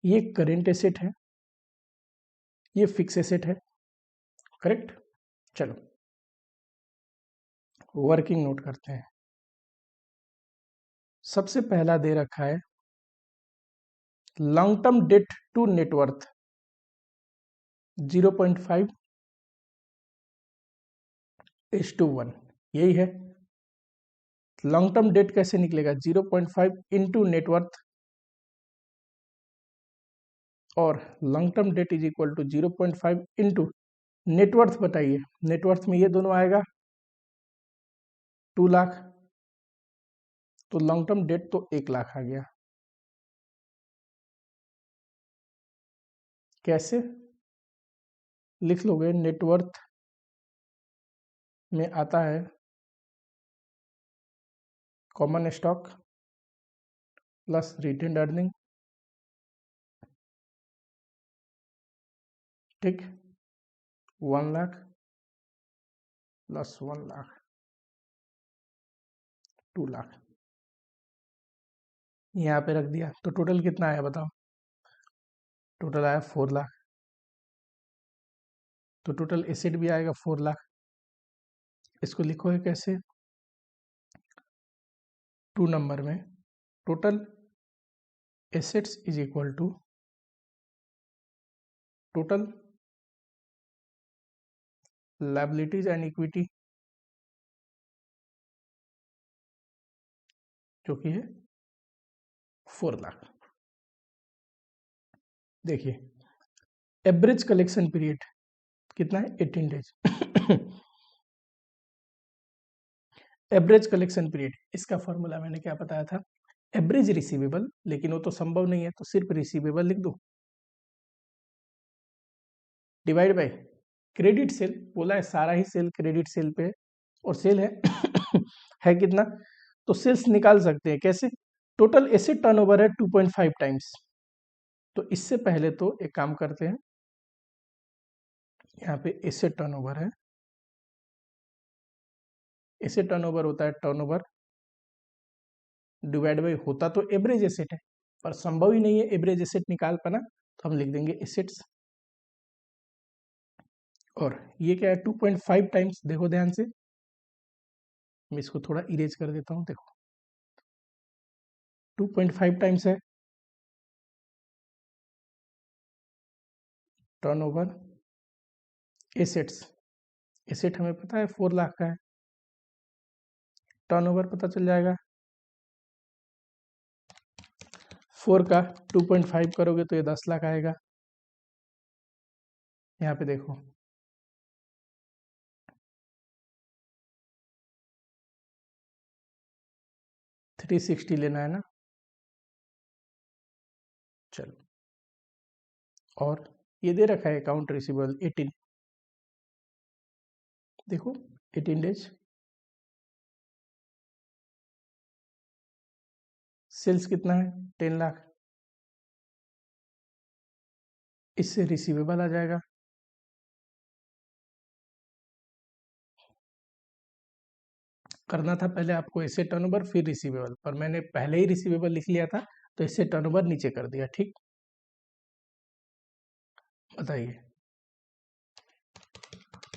ये करेंट एसेट है, ये फिक्स एसेट है, करेक्ट। चलो वर्किंग नोट करते हैं। सबसे पहला दे रखा है long term debt to net worth 0.5 1, यही है। लॉन्ग टर्म डेट कैसे निकलेगा, 0.5 इंटू नेटवर्थ, और long term debt is equal to 0.5 into net worth. बताइए नेटवर्थ में ये दोनों आएगा 2 लाख, तो लॉन्ग टर्म डेट तो 1 लाख आ गया। कैसे लिख लोगे, नेटवर्थ में आता है common stock plus retained earning, ठीक, 1 लाख प्लस 1 लाख 2 लाख, यहाँ पे रख दिया, तो टोटल कितना आया बताओ, टोटल आया 4 लाख, तो टोटल एसेट भी आएगा 4 लाख। इसको लिखोगे कैसे? 2 नंबर में total assets is equal to total liabilities and equity, जो कि है 4 लाख। देखिए एवरेज कलेक्शन पीरियड कितना है? 18 डेज। एवरेज कलेक्शन पीरियड, इसका फॉर्मूला मैंने क्या बताया था? एवरेज रिसीवेबल, लेकिन वो तो संभव नहीं है, तो सिर्फ रिसीवेबल लिख दो, डिवाइड बाय क्रेडिट सेल। बोला है सारा ही सेल क्रेडिट सेल पे, और सेल है है कितना? तो सेल्स निकाल सकते हैं कैसे? टोटल एसेट टर्नओवर है 2.5 टाइम्स। तो इससे पहले तो एक काम करते हैं, यहाँ पे एसेट टर्नओवर है, एसेट टर्नओवर होता है टर्नओवर डिवाइड बाय, होता तो एवरेज एसेट है, पर संभव ही नहीं है एवरेज एसेट निकाल पाना, तो हम लिख देंगे एसेट्स। और ये क्या है? 2.5 टाइम्स। देखो ध्यान से, मैं इसको थोड़ा इरेज कर देता हूँ। देखो 2.5 टाइम्स है टर्नओवर एसेट्स। एसेट हमें पता है 4 लाख का है, टर्नओवर पता चल जाएगा 4 का 2.5 करोगे तो ये 10 लाख आएगा। यहाँ पे देखो 360 लेना है ना, चलो। और ये दे रखा है अकाउंट रिसीवेबल 18, देखो 18 डेज। सेल्स कितना है? 10 लाख, इससे रिसीवेबल आ जाएगा। करना था पहले आपको एसेट टर्नओवर फिर रिसीवेबल, पर मैंने पहले ही रिसीवेबल लिख लिया था, तो एसेट टर्नओवर नीचे कर दिया। ठीक, बताइए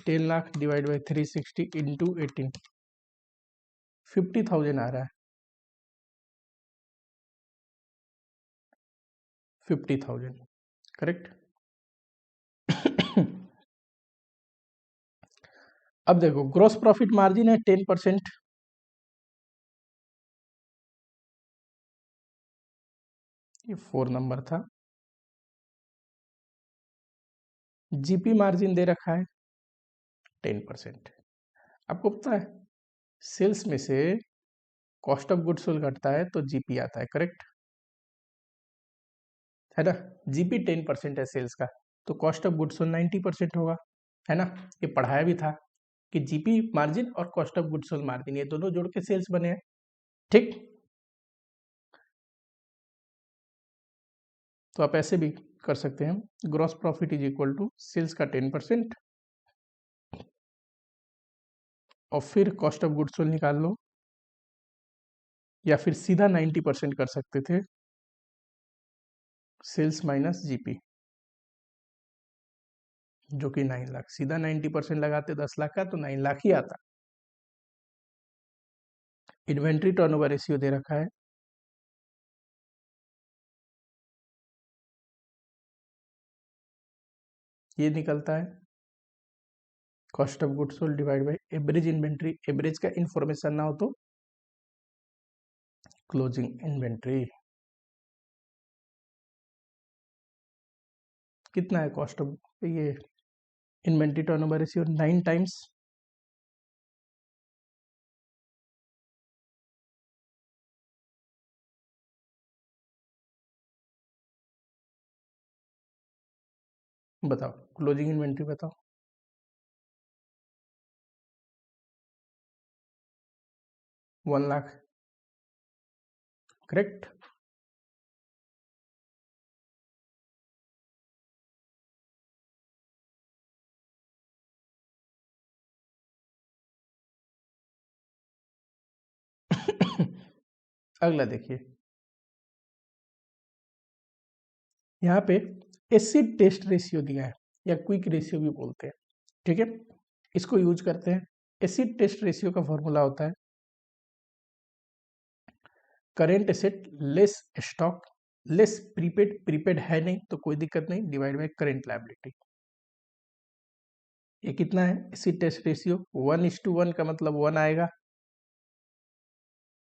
10 लाख डिवाइड बाई 360 इंटू 18, 50,000 आ रहा है, 50,000 करेक्ट। अब देखो ग्रॉस प्रॉफिट मार्जिन है 10%, ये 4 नंबर था। जीपी मार्जिन दे रखा है 10%। आपको पता है सेल्स में से कॉस्ट ऑफ गुड्स सोल्ड घटता है तो जीपी आता है, करेक्ट है ना? जीपी 10% है सेल्स का, तो कॉस्ट ऑफ गुड्स सोल्ड 90% होगा, है ना? ये पढ़ाया भी था कि जीपी मार्जिन और cost of goods sold margin ये दोनों जोड़ के सेल्स बने हैं। ठीक, तो आप ऐसे भी कर सकते हैं, gross profit is equal to sales का 10% और फिर कॉस्ट ऑफ गुड्स सोल्ड निकाल लो, या फिर सीधा 90% कर सकते थे, सेल्स माइनस जीपी, जो कि 9 लाख। सीधा 90% लगाते 10 लाख का तो 9 लाख ही आता। इन्वेंट्री टर्नओवर रेशियो दे रखा है, ये निकलता है cost of goods sold divide by average inventory. Average का इंफॉर्मेशन ना हो तो क्लोजिंग इन्वेंट्री। कितना है कॉस्ट ऑफ ये इन्वेंट्री टर्नओवर रेशियो? 9 टाइम्स। बताओ क्लोजिंग इन्वेंट्री बताओ। 1 लाख, करेक्ट। अगला देखिए, यहाँ पे एसिड टेस्ट रेशियो दिया है या क्विक रेशियो भी बोलते हैं, ठीक है, इसको यूज करते हैं। एसिड टेस्ट रेशियो का फॉर्मूला होता है current asset less stock less prepaid, prepaid है नहीं तो कोई दिक्कत नहीं, डिवाइड बाय करेंट लायबिलिटी। ये कितना है एसिड टेस्ट रेशियो 1:1 का मतलब 1 आएगा।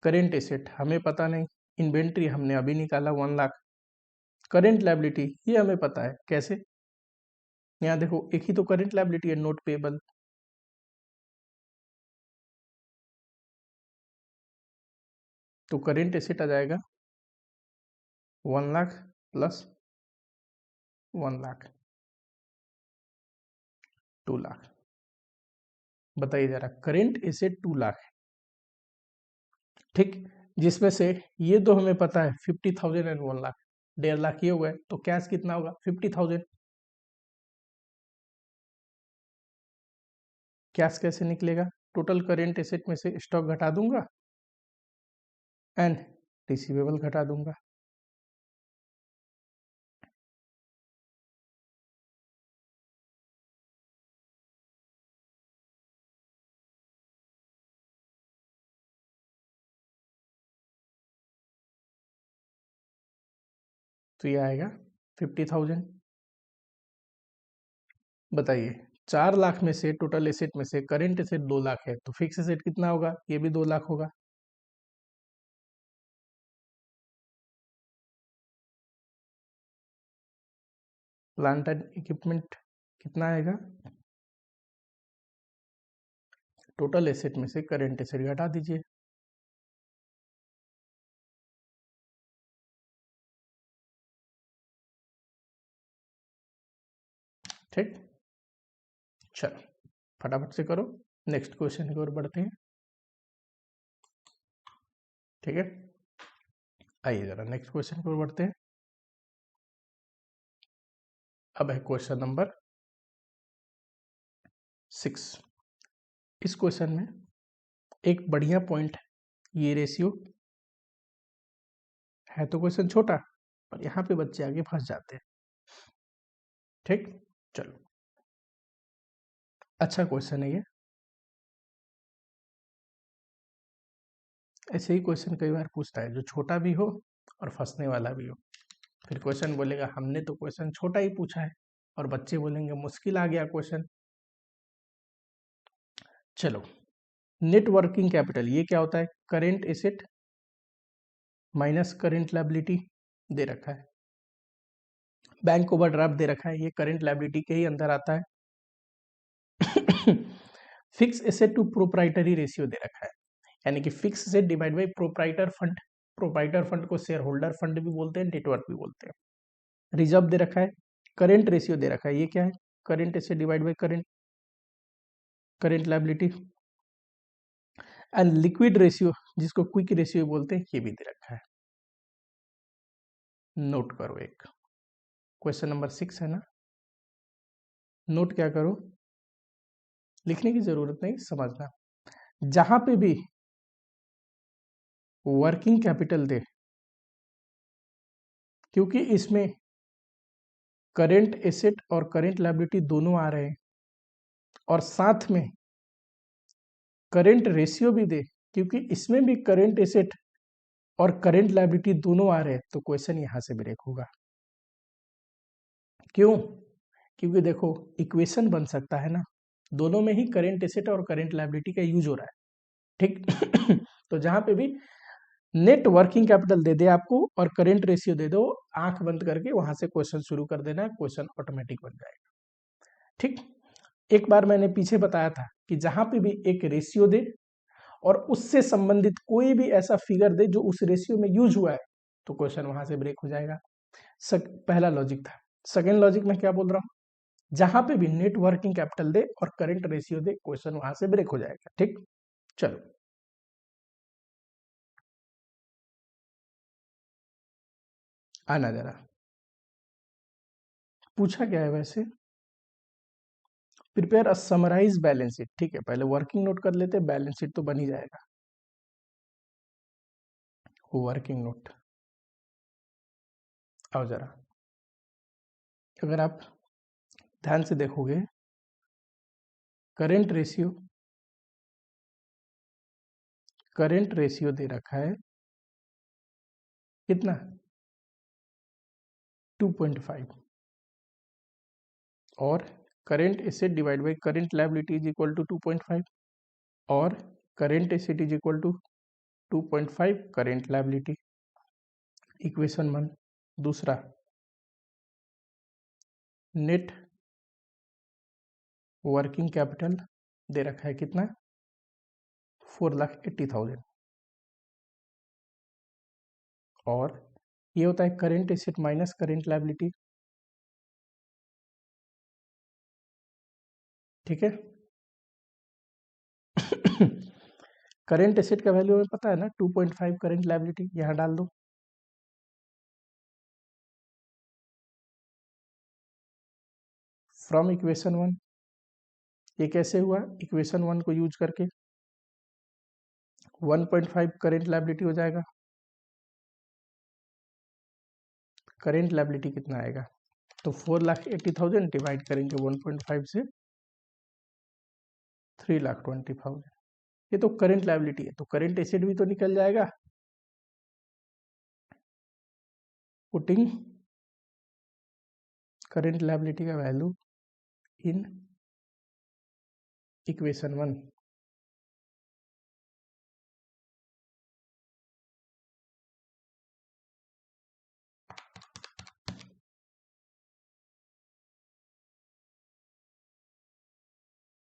करेंट एसेट हमें पता नहीं, इन्वेंट्री हमने अभी निकाला 1 लाख। करेंट लायबिलिटी ये हमें पता है, कैसे, यहाँ देखो एक ही तो करेंट लायबिलिटी है, नोट पेबल। तो करेंट एसेट आ जाएगा 1 लाख प्लस 1 लाख 2 लाख। बताइए जरा, करेंट एसेट 2 लाख है, ठीक, जिसमें से ये तो हमें पता है 50,000 एंड 1 लाख, 1.5 लाख ये हुआ है, तो कैश कितना होगा 50,000। कैश कैसे निकलेगा, टोटल करेंट एसेट में से स्टॉक घटा दूंगा एंड रिसीवेबल घटा दूंगा। तो ये आएगा 50,000। बताइए 4 लाख में से टोटल एसेट में से करेंट एसेट 2 लाख है, तो फिक्स एसेट कितना होगा, ये भी 2 लाख होगा। प्लांट एंड इक्विपमेंट कितना आएगा, टोटल एसेट में से करेंट एसेट घटा दीजिए। ठीक, चलो फटाफट से करो, नेक्स्ट क्वेश्चन की ओर बढ़ते हैं, ठीक है। आइए जरा नेक्स्ट क्वेश्चन की ओर बढ़ते हैं। अब है क्वेश्चन नंबर 6। इस क्वेश्चन में एक बढ़िया पॉइंट है, ये रेशियो है तो क्वेश्चन छोटा, पर यहाँ पे बच्चे आगे फंस जाते हैं, ठीक। चलो अच्छा क्वेश्चन है ये, ऐसे ही क्वेश्चन कई बार पूछता है जो छोटा भी हो और फंसने वाला भी हो। फिर क्वेश्चन बोलेगा हमने तो क्वेश्चन छोटा ही पूछा है, और बच्चे बोलेंगे मुश्किल आ गया क्वेश्चन। चलो, नेट वर्किंग कैपिटल ये क्या होता है, current asset minus current liability दे रखा है, बैंक ओवरड्राफ्ट दे रखा है, ये करेंट लायबिलिटी के ही अंदर आता है। Fix asset to proprietary ratio दे रखा है, यानी कि fix asset divide by proprietor fund. Proprietor fund को शेयर होल्डर फंड भी बोलते हैं, नेटवर्क भी बोलते हैं। रिजर्व दे रखा है, करेंट रेशियो दे रखा है, ये क्या है, current asset divide by current current liability. And liquid ratio जिसको क्विक रेशियो बोलते हैं, ये भी दे रखा है। नोट करो, एक क्वेश्चन नंबर 6 है ना, नोट क्या करो, लिखने की जरूरत नहीं, समझना। जहां पे भी वर्किंग कैपिटल दे, क्योंकि इसमें करेंट एसेट और करेंट लायबिलिटी दोनों आ रहे हैं, और साथ में करेंट रेशियो भी दे, क्योंकि इसमें भी करेंट एसेट और करेंट लायबिलिटी दोनों आ रहे हैं, तो क्वेश्चन यहां से ब्रेक होगा। क्यों, क्योंकि देखो इक्वेशन बन सकता है ना, दोनों में ही करेंट एसेट और करेंट लायबिलिटी का यूज हो रहा है, ठीक। तो जहां पे भी नेट वर्किंग कैपिटल दे दे आपको और करेंट रेशियो दे दो, आंख बंद करके वहां से क्वेश्चन शुरू कर देना है, क्वेश्चन ऑटोमेटिक बन जाएगा, ठीक। एक बार मैंने पीछे बताया था कि जहां पे भी एक रेशियो दे और उससे संबंधित कोई भी ऐसा फिगर दे जो उस रेशियो में यूज हुआ है, तो क्वेश्चन वहां से ब्रेक हो जाएगा। पहला लॉजिक था। सेकेंड लॉजिक में क्या बोल रहा हूं, जहां पे भी नेट वर्किंग कैपिटल दे और करंट रेशियो दे, क्वेश्चन वहां से ब्रेक हो जाएगा, ठीक। चलो आना जरा, पूछा क्या है वैसे, prepare a summarise balance sheet, ठीक है, पहले वर्किंग नोट कर लेते हैं, बैलेंस शीट तो बन ही जाएगा। वर्किंग नोट, आओ जरा, अगर आप ध्यान से देखोगे, करेंट रेशियो दे रखा है कितना, 2.5, और current asset divide by current liability is equal to 2.5, और current asset is equal to 2.5 current liability, equation 1। दूसरा, नेट वर्किंग कैपिटल दे रखा है कितना, 4,80,000, और ये होता है current asset minus current liability. ठीक है। करेंट एसेट का वैल्यू हमें पता है ना, 2.5 करेंट लायबिलिटी, यहां डाल दो। फ्रॉम इक्वेशन 1, ये कैसे हुआ, इक्वेशन 1 को यूज करके 1.5 करेंट लायबिलिटी हो जाएगा, करेंट लायबिलिटी कितना आएगा, तो 4,80,000 डिवाइड करेंगे 1.5 से, 3,20,000। ये तो करेंट लायबिलिटी है, तो करेंट एसेट भी तो निकल जाएगा। पुटिंग करेंट लायबिलिटी का वैल्यू इन इक्वेशन 1,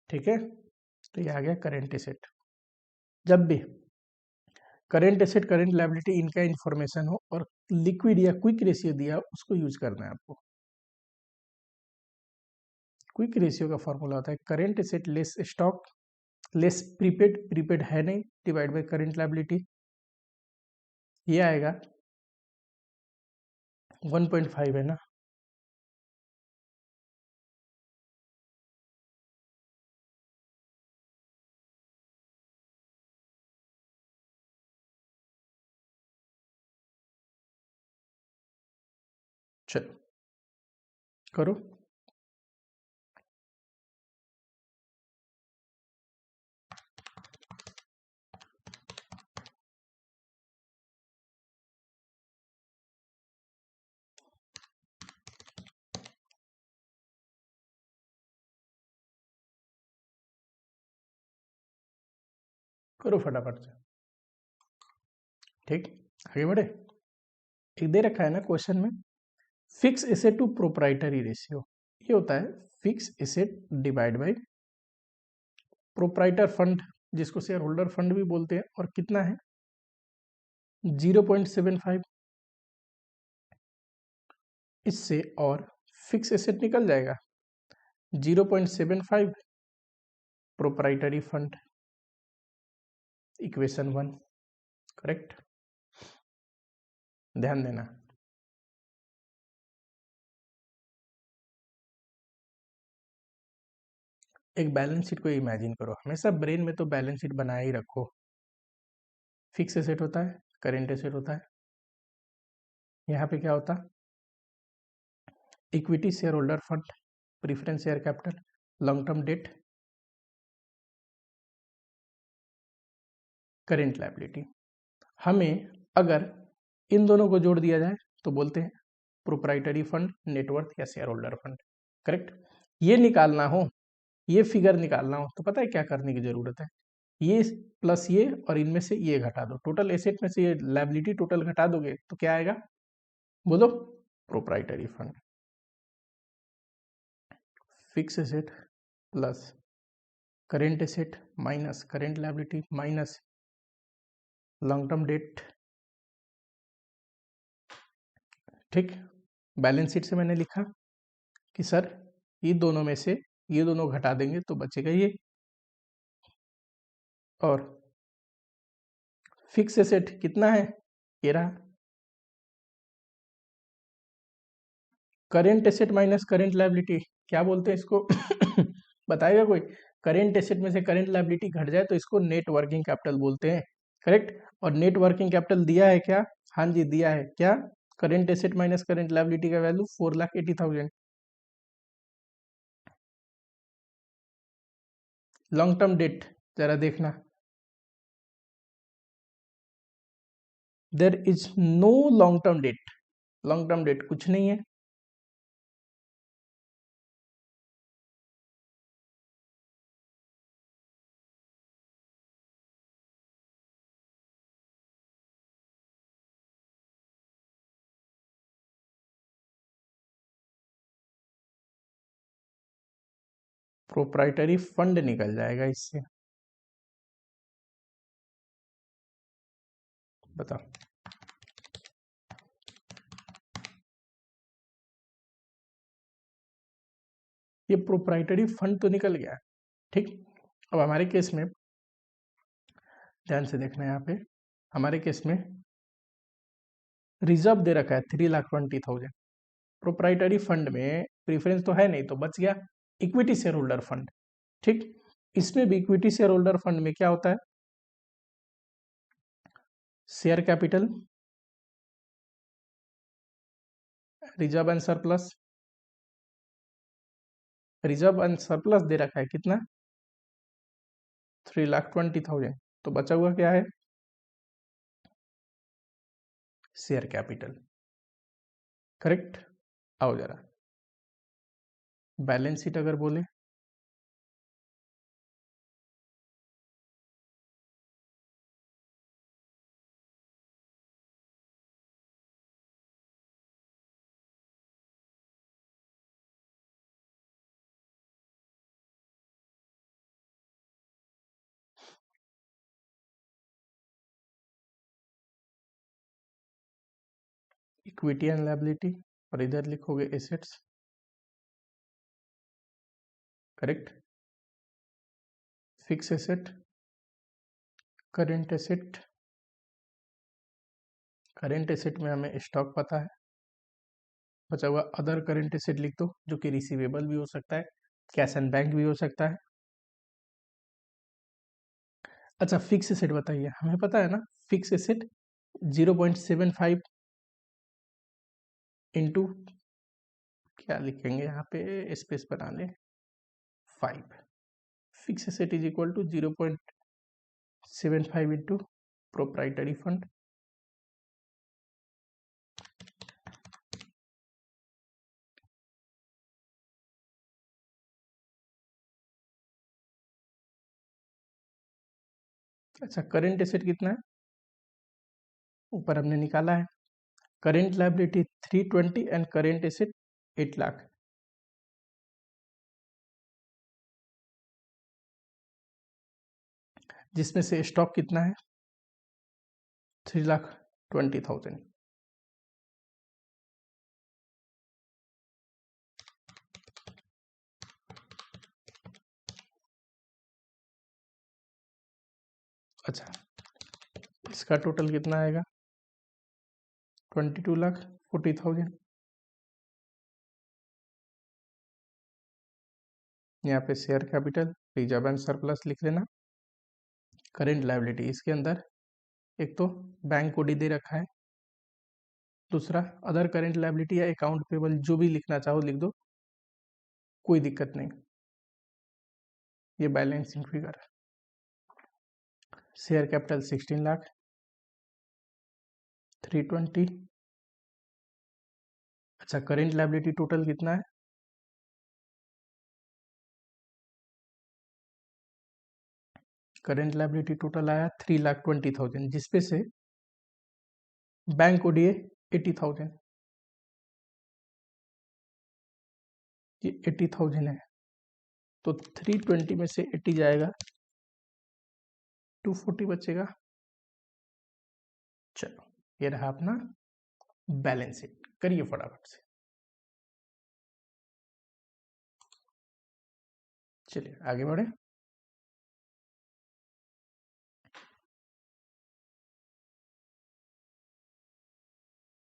ठीक है। तो ये आ गया करेंट एसेट। जब भी करेंट एसेट करेंट लायबिलिटी इनका इंफॉर्मेशन हो और लिक्विड या क्विक रेशियो दिया हो, उसको यूज करना है आपको। क्विक रेशियो का फॉर्मूला होता है current asset less stock less prepaid, prepaid है नहीं, डिवाइड बाय करेंट लायबिलिटी, ये आएगा 1.5 है ना, चलो करो। करो फटाफट से, ठीक। आगे बढ़े। एक दे रखा है ना क्वेश्चन में, fix asset to proprietary ratio, ये होता है fix asset divide by proprietor fund, जिसको शेयर होल्डर फंड भी बोलते हैं, और कितना है 0.75, इससे और फिक्स एसेट निकल जाएगा 0.75 प्रोप्राइटरी फंड, इक्वेशन 1, करेक्ट। ध्यान देना, एक बैलेंस शीट को इमेजिन करो, हमेशा ब्रेन में तो बैलेंस शीट बनाए ही रखो। फिक्स एसेट होता है, करेंट एसेट होता है, यहाँ पे क्या होता, equity share holder fund, preference share capital, long term date, current liability. हमें अगर इन दोनों को जोड़ दिया जाए तो बोलते हैं प्रोप्राइटरी फंड, नेटवर्थ या शेयर होल्डर फंड, करेक्ट। ये निकालना हो, ये फिगर निकालना हो, तो पता है क्या करने की जरूरत है, ये प्लस ये और इनमें से ये घटा दो, टोटल एसेट में से ये लायबिलिटी टोटल घटा दोगे तो क्या आएगा, बोलो, proprietary fund. Fix asset plus current asset minus current liability minus long term date, ठीक। बैलेंस शीट से मैंने लिखा कि सर ये दोनों में से ये दोनों घटा देंगे तो बचेगा ये, और फिक्स एसेट कितना है, ये रहा, current asset minus current liability क्या बोलते हैं इसको, बताएगा कोई, करेंट एसेट में से करेंट लायबिलिटी घट जाए तो इसको नेट वर्किंग कैपिटल बोलते हैं, करेक्ट। और नेट वर्किंग कैपिटल दिया है क्या, हाँ जी दिया है, क्या, current asset minus current liability का वैल्यू 4,80,000, लॉन्ग टर्म डेट जरा देखना, there is no long term debt, long term debt कुछ नहीं है। प्रोप्राइटरी फंड निकल जाएगा इससे, बताओ। ये प्रोप्राइटरी फंड तो निकल गया, ठीक। अब हमारे केस में ध्यान से देखना, यहाँ पे हमारे केस में रिजर्व दे रखा है 3,20,000। प्रोप्राइटरी फंड में प्रीफरेंस तो है नहीं, तो बच गया इक्विटी शेयर होल्डर फंड, ठीक। इसमें भी इक्विटी शेयर होल्डर फंड में क्या होता है, share capital, reserve and surplus, reserve and surplus दे रखा है कितना, 3,20,000। तो बचा हुआ क्या है, शेयर कैपिटल, करेक्ट। आओ जरा बैलेंस शीट अगर बोले, इक्विटी एंड लायबिलिटी, और इधर लिखोगे assets, correct. Fix asset, current asset, current asset में हमें स्टॉक पता है, बचा हुआ अदर करेंट एसेट लिख दो, जो कि रिसीवेबल भी हो सकता है, कैश एंड बैंक भी हो सकता है। अच्छा फिक्स एसेट बताइए, हमें पता है ना, फिक्स एसेट 0.75 इंटू, क्या लिखेंगे यहाँ पे, स्पेस बना ले, 5। Fix asset is equal to 0.75 into proprietary fund. अच्छा करेंट एसेट कितना है, ऊपर हमने निकाला है, current liability 320 and current asset 8 lakh. जिसमें से स्टॉक कितना है, 3,20,000। अच्छा इसका टोटल कितना आएगा, 22,40,000। यहाँ पे share capital, reserve and surplus लिख लेना। करेंट लायबिलिटी, इसके अंदर एक तो बैंक को डी दे रखा है, दूसरा अदर करेंट लायबिलिटी या अकाउंट पेबल, जो भी लिखना चाहो लिख दो, कोई दिक्कत नहीं। ये balancing figure, share capital 16 lakh, 320। अच्छा करेंट लायबिलिटी टोटल कितना है, करेंट लायबिलिटी टोटल आया 3,20,000, जिसपे से बैंक को दिए 80,000, ये 80,000 है, तो 320 में से 80 जाएगा, 240 बचेगा। चलो ये रहा अपना बैलेंस शीट, करिए फटाफट से। चलिए आगे बढ़े।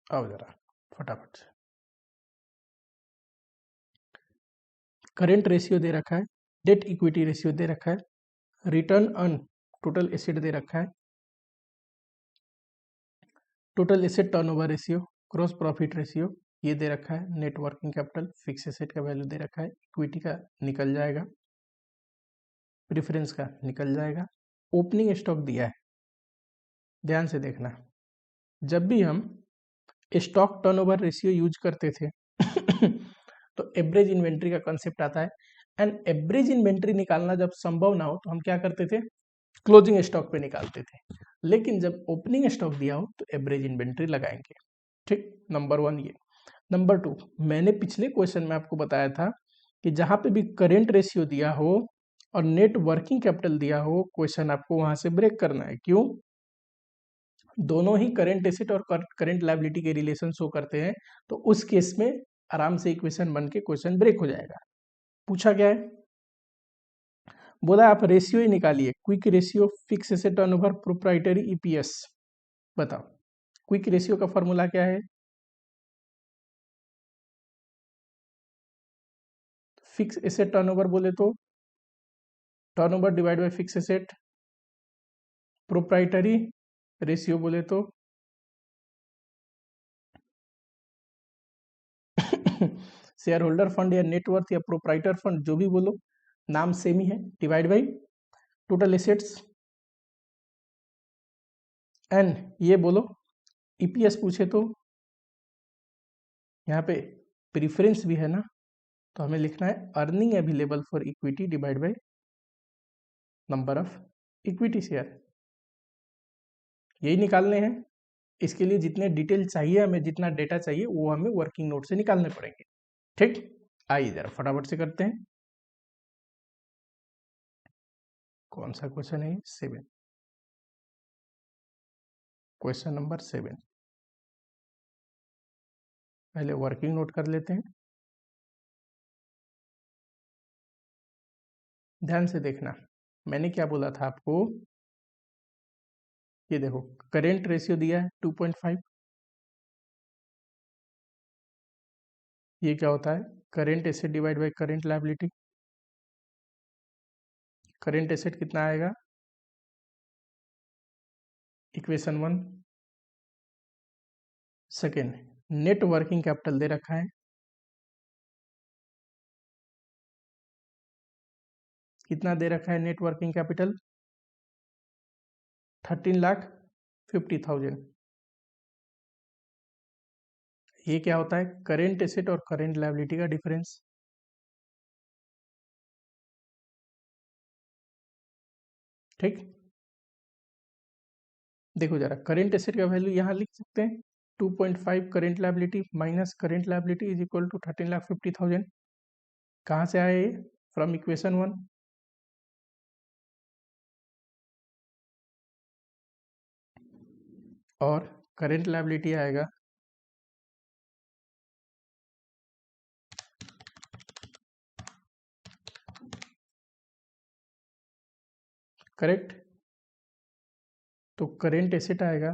आओ जरा फटाफट से, करेंट रेशियो दे रखा है, डेट इक्विटी रेशियो दे रखा है, रिटर्न ऑन टोटल एसेट दे रखा है, total asset turnover ratio, cross profit ratio ये दे रखा है, net working capital, fix asset का वैल्यू दे रखा है, इक्विटी का निकल जाएगा। प्रेफरेंस का निकल जाएगा। ओपनिंग स्टॉक दिया है, ध्यान से देखना, जब भी हम स्टॉक टर्नओवर रेशियो यूज करते थे तो एवरेज इन्वेंट्री का कंसेप्ट आता है, एंड एवरेज इन्वेंट्री निकालना जब संभव ना हो तो हम क्या करते थे, क्लोजिंग स्टॉक पे निकालते थे, लेकिन जब ओपनिंग स्टॉक दिया हो तो एवरेज इन्वेंट्री लगाएंगे। ठीक, नंबर 1 ये। नंबर 2, मैंने पिछले क्वेश्चन में आपको बताया था कि जहां पे भी करेंट रेशियो दिया हो और नेट वर्किंग कैपिटल दिया हो, क्वेश्चन आपको वहां से ब्रेक करना है। क्यों? दोनों ही करेंट एसेट और करेंट लायबिलिटी के रिलेशन शो करते हैं, तो उस केस में आराम से इक्वेशन बन के क्वेश्चन ब्रेक हो जाएगा। पूछा क्या है, बोला आप रेशियो ही निकालिए, quick ratio, fix asset turnover, proprietary EPS. बताओ क्विक रेशियो का फॉर्मूला क्या है? फिक्स एसेट टर्नओवर बोले तो turnover divide by fix asset, proprietary ratio बोले तो शेयर होल्डर फंड या नेटवर्थ या प्रोप्राइटर फंड, जो भी बोलो, नाम सेम ही है, divide by total assets, and ये बोलो ईपीएस पूछे तो यहाँ पे प्रीफरेंस भी है ना, तो हमें लिखना है earning available for equity divide by number of equity share. यही निकालने हैं। इसके लिए जितने डिटेल चाहिए हमें, जितना डेटा चाहिए वो हमें वर्किंग नोट से निकालने पड़ेंगे। ठीक, आइए जरा फटाफट से करते हैं। कौन सा क्वेश्चन है? 7, क्वेश्चन नंबर 7। पहले वर्किंग नोट कर लेते हैं, ध्यान से देखना। मैंने क्या बोला था आपको, ये देखो करेंट रेशियो दिया है 2.5, ये क्या होता है, current asset divide by current liability. Current asset कितना आएगा, equation 1। Second, net working capital दे रखा है, कितना दे रखा है नेट वर्किंग कैपिटल, 13,50,000। ये क्या होता है, करेंट एसेट और करेंट लायबिलिटी का डिफरेंस। ठीक, देखो जरा, करेंट एसेट का वैल्यू यहाँ लिख सकते हैं, 2.5 current liability minus current liability is equal to 13,50,000। कहाँ से आया ये? From equation 1। और करेंट लायबिलिटी आएगा करेक्ट, तो करेंट एसेट आएगा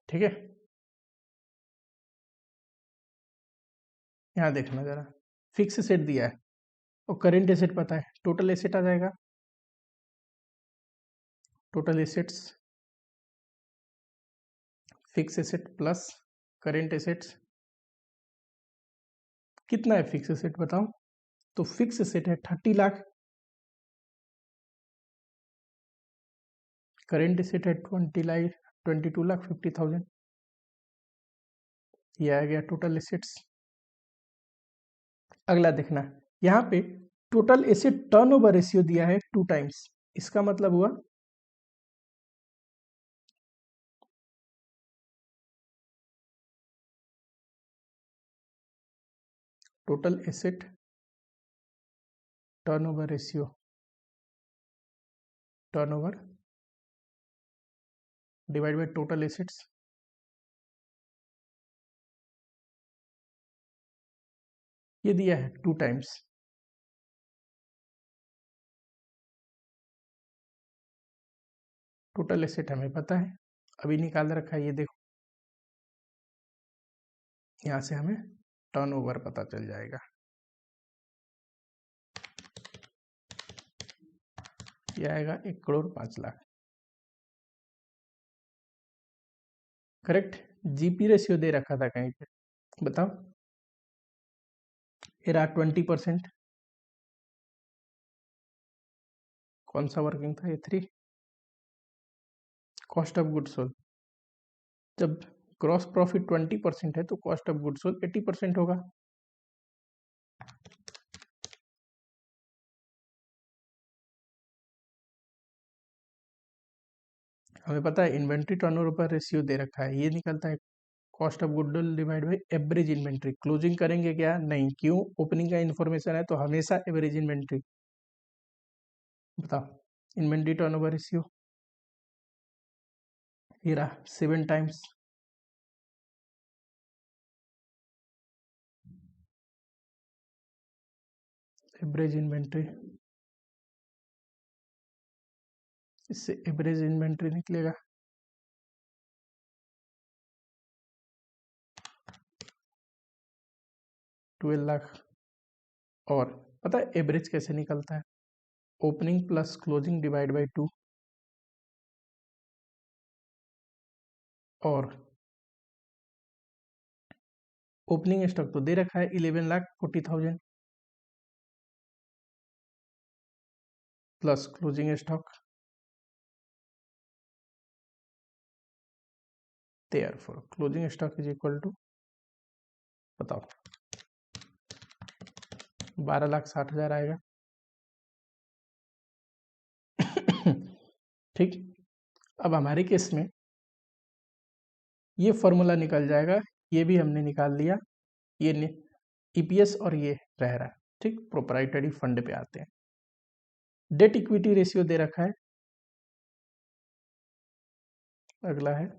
ठीक है। यहाँ देखना जरा, फिक्स एसेट दिया है और करेंट एसेट पता है, टोटल एसेट आ जाएगा, total assets fix asset plus current assets. कितना है फिक्स एसेट बताओ? तो फिक्स एसेट है 30 लाख, करेंट एसेट है 22,50,000। ये आ गया टोटल एसेट्स। अगला देखना, यहाँ पे टोटल एसेट टर्नओवर रेशियो दिया है 2 टाइम्स, इसका मतलब हुआ total asset turnover ratio, turnover divide by total assets. ये दिया है 2 टाइम्स। टोटल एसेट हमें पता है, अभी निकाल रखा है, ये देखो, यहाँ से हमें टर्नओवर पता चल जाएगा। ये आएगा 1,05,00,000, करेक्ट। जीपी रेशियो दे रखा था कहीं पे, बताओ। ये रहा 20%, कौन सा वर्किंग था, ये 3। कॉस्ट ऑफ गुड्स सोल्ड, जब ग्रॉस प्रॉफिट 20% है तो कॉस्ट ऑफ गुड्स सोल्ड 80% होगा। हमें पता है इन्वेंट्री टर्नओवर पर रेशियो दे रखा है, ये निकलता है cost of goodwill divide by average inventory. Closing करेंगे क्या, नहीं, क्यों, ओपनिंग का इन्फॉर्मेशन है तो हमेशा एवरेज इन्वेंट्री। बताओ, इन्वेंट्री टर्नओवर रेशियो ये रहा 7 टाइम्स। एवरेज इन्वेंट्री, इससे एवरेज इन्वेंट्री निकलेगा 12 लाख। और पता है एवरेज कैसे निकलता है, opening plus closing divide by 2, और ओपनिंग स्टॉक तो दे रखा है 11,40,000 plus closing stock, therefore closing stock is equal to, बताओ, 12,60,000 आएगा। ठीक, अब हमारे केस में ये फॉर्मूला निकल जाएगा, ये भी हमने निकाल लिया, ये ईपीएस और ये रह रहा है। ठीक, प्रोप्राइटरी फंड पे आते हैं। डेट इक्विटी रेशियो दे रखा है, अगला है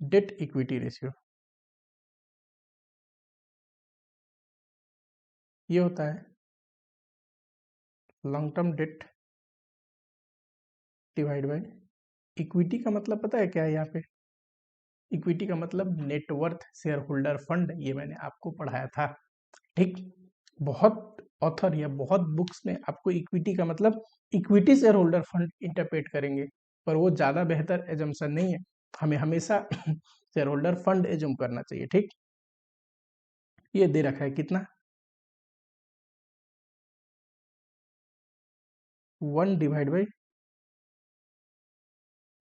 डेट इक्विटी रेशियो। ये होता है long term date divide by equity. का मतलब पता है क्या है यहाँ पे, इक्विटी का मतलब नेटवर्थ शेयर होल्डर फंड, ये मैंने आपको पढ़ाया था। ठीक, बहुत ऑथर या बहुत बुक्स में आपको इक्विटी का मतलब equity share holder fund interpret करेंगे, पर वो ज़्यादा बेहतर एजम्पशन नहीं है, हमें हमेशा शेयर होल्डर फंड एजम करना चाहिए। ठीक, ये दे रखा है कितना, 1 डिवाइड बाई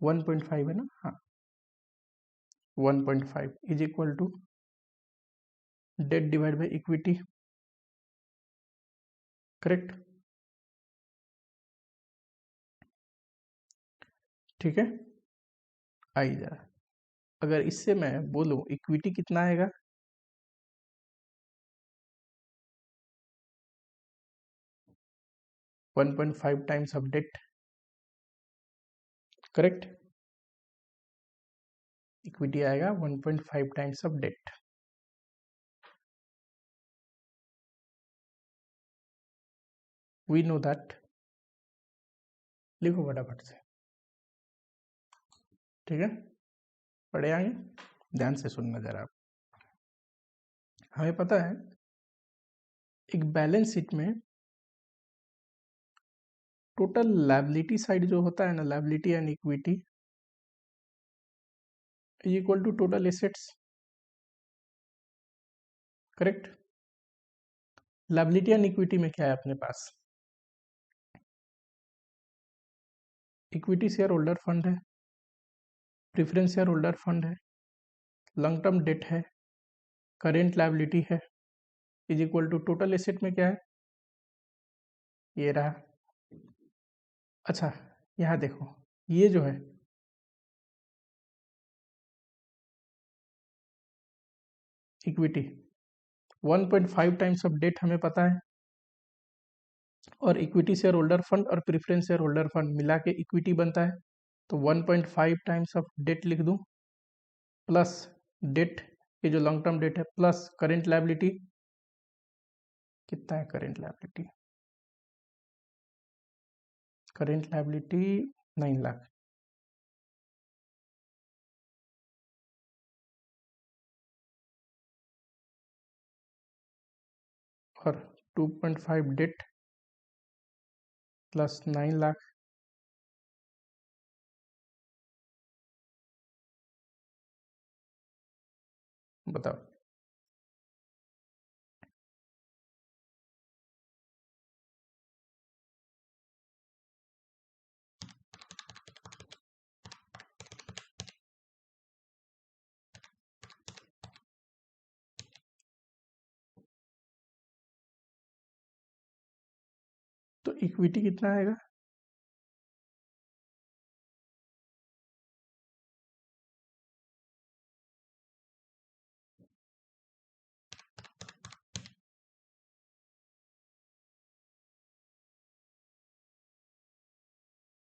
1.5 है ना, हाँ, 1.5 is equal to debt divide by equity, correct. ठीक है, आई जरा, अगर इससे मैं बोलूं इक्विटी कितना आएगा, 1.5 times of debt, correct. Equity आएगा 1.5 times of debt. We know that, लिखो फटाफट से, ठीक है, पढ़े आगे, ध्यान से सुनना जरा आप। हमें पता है एक बैलेंस शीट में टोटल लायबिलिटी साइड जो होता है ना, liability and equity is equal to total assets, correct. Liability and equity में क्या है अपने पास, इक्विटी शेयर होल्डर फंड है, प्रेफरेंस शेयर होल्डर फंड है, लॉन्ग टर्म डेट है, करेंट लायबिलिटी है, is equal to total asset में क्या है, ये रहा। अच्छा, यहाँ देखो, ये जो है इक्विटी 1.5 टाइम्स ऑफ डेट हमें पता है, और इक्विटी शेयर होल्डर फंड और प्रेफरेंस शेयर होल्डर फंड मिला के इक्विटी बनता है, तो 1.5 टाइम्स ऑफ डेट लिख दूं, प्लस डेट, ये जो लॉन्ग टर्म डेट है, प्लस करेंट लायबिलिटी, कितना है current liability, current liability 9 lakh, और 2.5 डेट प्लस 9 लाख बताओ। तो इक्विटी कितना आएगा?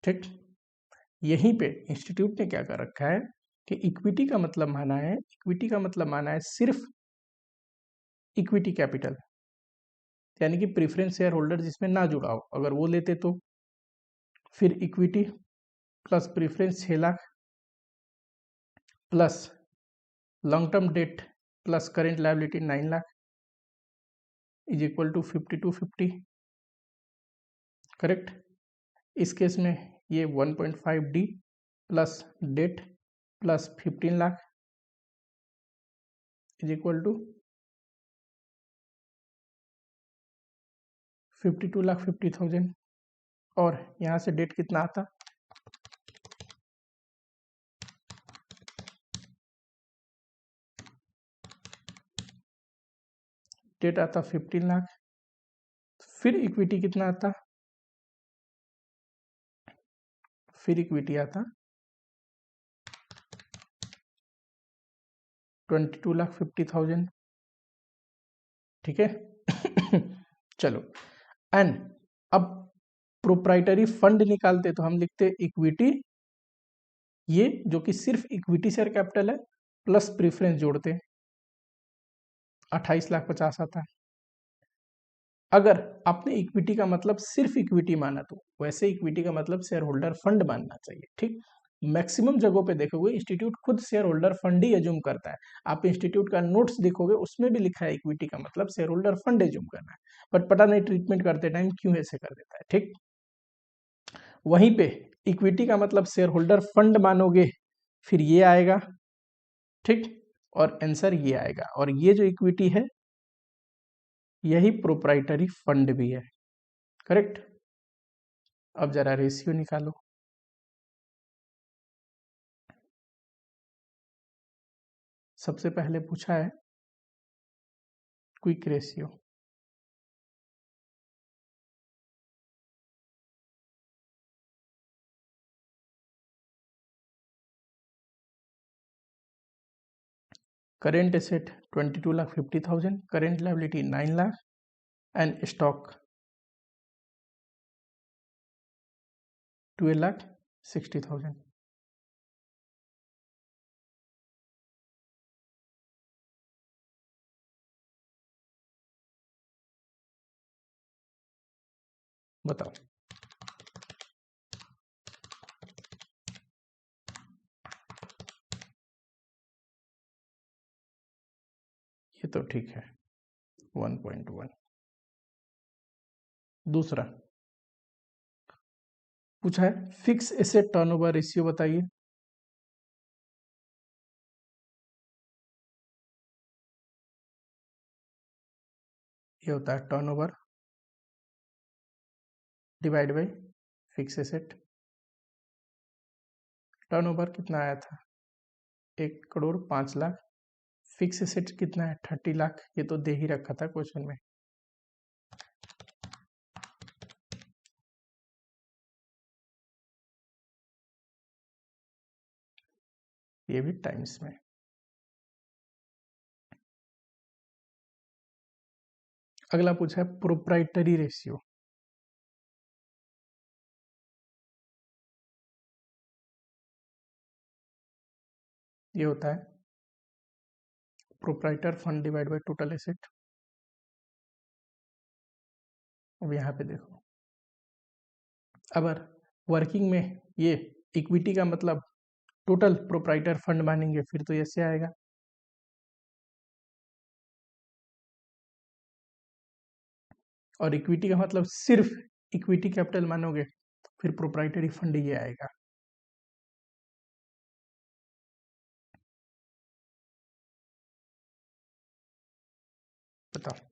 ठीक, यहीं पे इंस्टीट्यूट ने क्या कर रखा है कि इक्विटी का मतलब माना है, इक्विटी का मतलब माना है सिर्फ इक्विटी कैपिटल, यानी कि प्रेफरेंस शेयर होल्डर जिसमें ना जुड़ा हो, अगर वो लेते तो फिर equity plus preference 6 lakh plus long term debt plus current liability 9 lakh is equal to 5250। Correct. इस केस में ये 1.5D plus debt plus 15 lakh is equal to 52,50,000। और यहाँ से डेट कितना आता? डेट आता 15 लाख। फिर इक्विटी कितना आता? फिर इक्विटी आता 22,50,000। ठीक है। चलो, एंड अब प्रोप्राइटरी फंड निकालते तो हम लिखते इक्विटी, ये जो कि सिर्फ इक्विटी शेयर कैपिटल है, प्लस प्रेफरेंस जोड़ते 28,50,000 आता है। अगर आपने इक्विटी का मतलब सिर्फ इक्विटी माना तो वैसे इक्विटी का मतलब शेयर होल्डर फंड मानना चाहिए। ठीक, मैक्सिमम जगहों पे देखोगे इंस्टीट्यूट खुद शेयर होल्डर फंड ही एज्यूम करता है। आप इंस्टीट्यूट का नोट्स देखोगे उसमें भी लिखा है इक्विटी का मतलब शेयर होल्डर फंड एज्यूम करना है, बट पता नहीं ट्रीटमेंट करते टाइम क्यों ऐसे कर देता है। ठीक, वहीं पे इक्विटी का मतलब शेयर होल्डर फंड मानोगे फिर ये आएगा। ठीक, और आंसर ये आएगा, और ये जो इक्विटी है यही प्रोप्राइटरी फंड भी है। करेक्ट। अब जरा रेशियो निकालो। सबसे पहले पूछा है quick ratio. Current asset 22,50,000, current liability 9 lakh and stock 12,60,000। बताओ। ये तो ठीक है 1.1। दूसरा पूछा है फिक्स एसेट टर्नओवर रेशियो बताइए। ये होता है turnover divide by fix asset. Turnover कितना आया था? 1,05,00,000। फिक्स एसेट कितना है? 30 लाख। ये तो दे ही रखा था क्वेश्चन में। ये भी टाइम्स में। अगला पूछा है प्रोप्राइटरी रेशियो। ये होता है proprietor fund divide by total asset. अब यहाँ पे देखो, अगर वर्किंग में ये इक्विटी का मतलब टोटल प्रोप्राइटर फंड मानेंगे फिर तो ऐसे आएगा। और इक्विटी का मतलब सिर्फ इक्विटी कैपिटल मानोगे फिर प्रोप्राइटरी फंड ये आएगा। बताओ।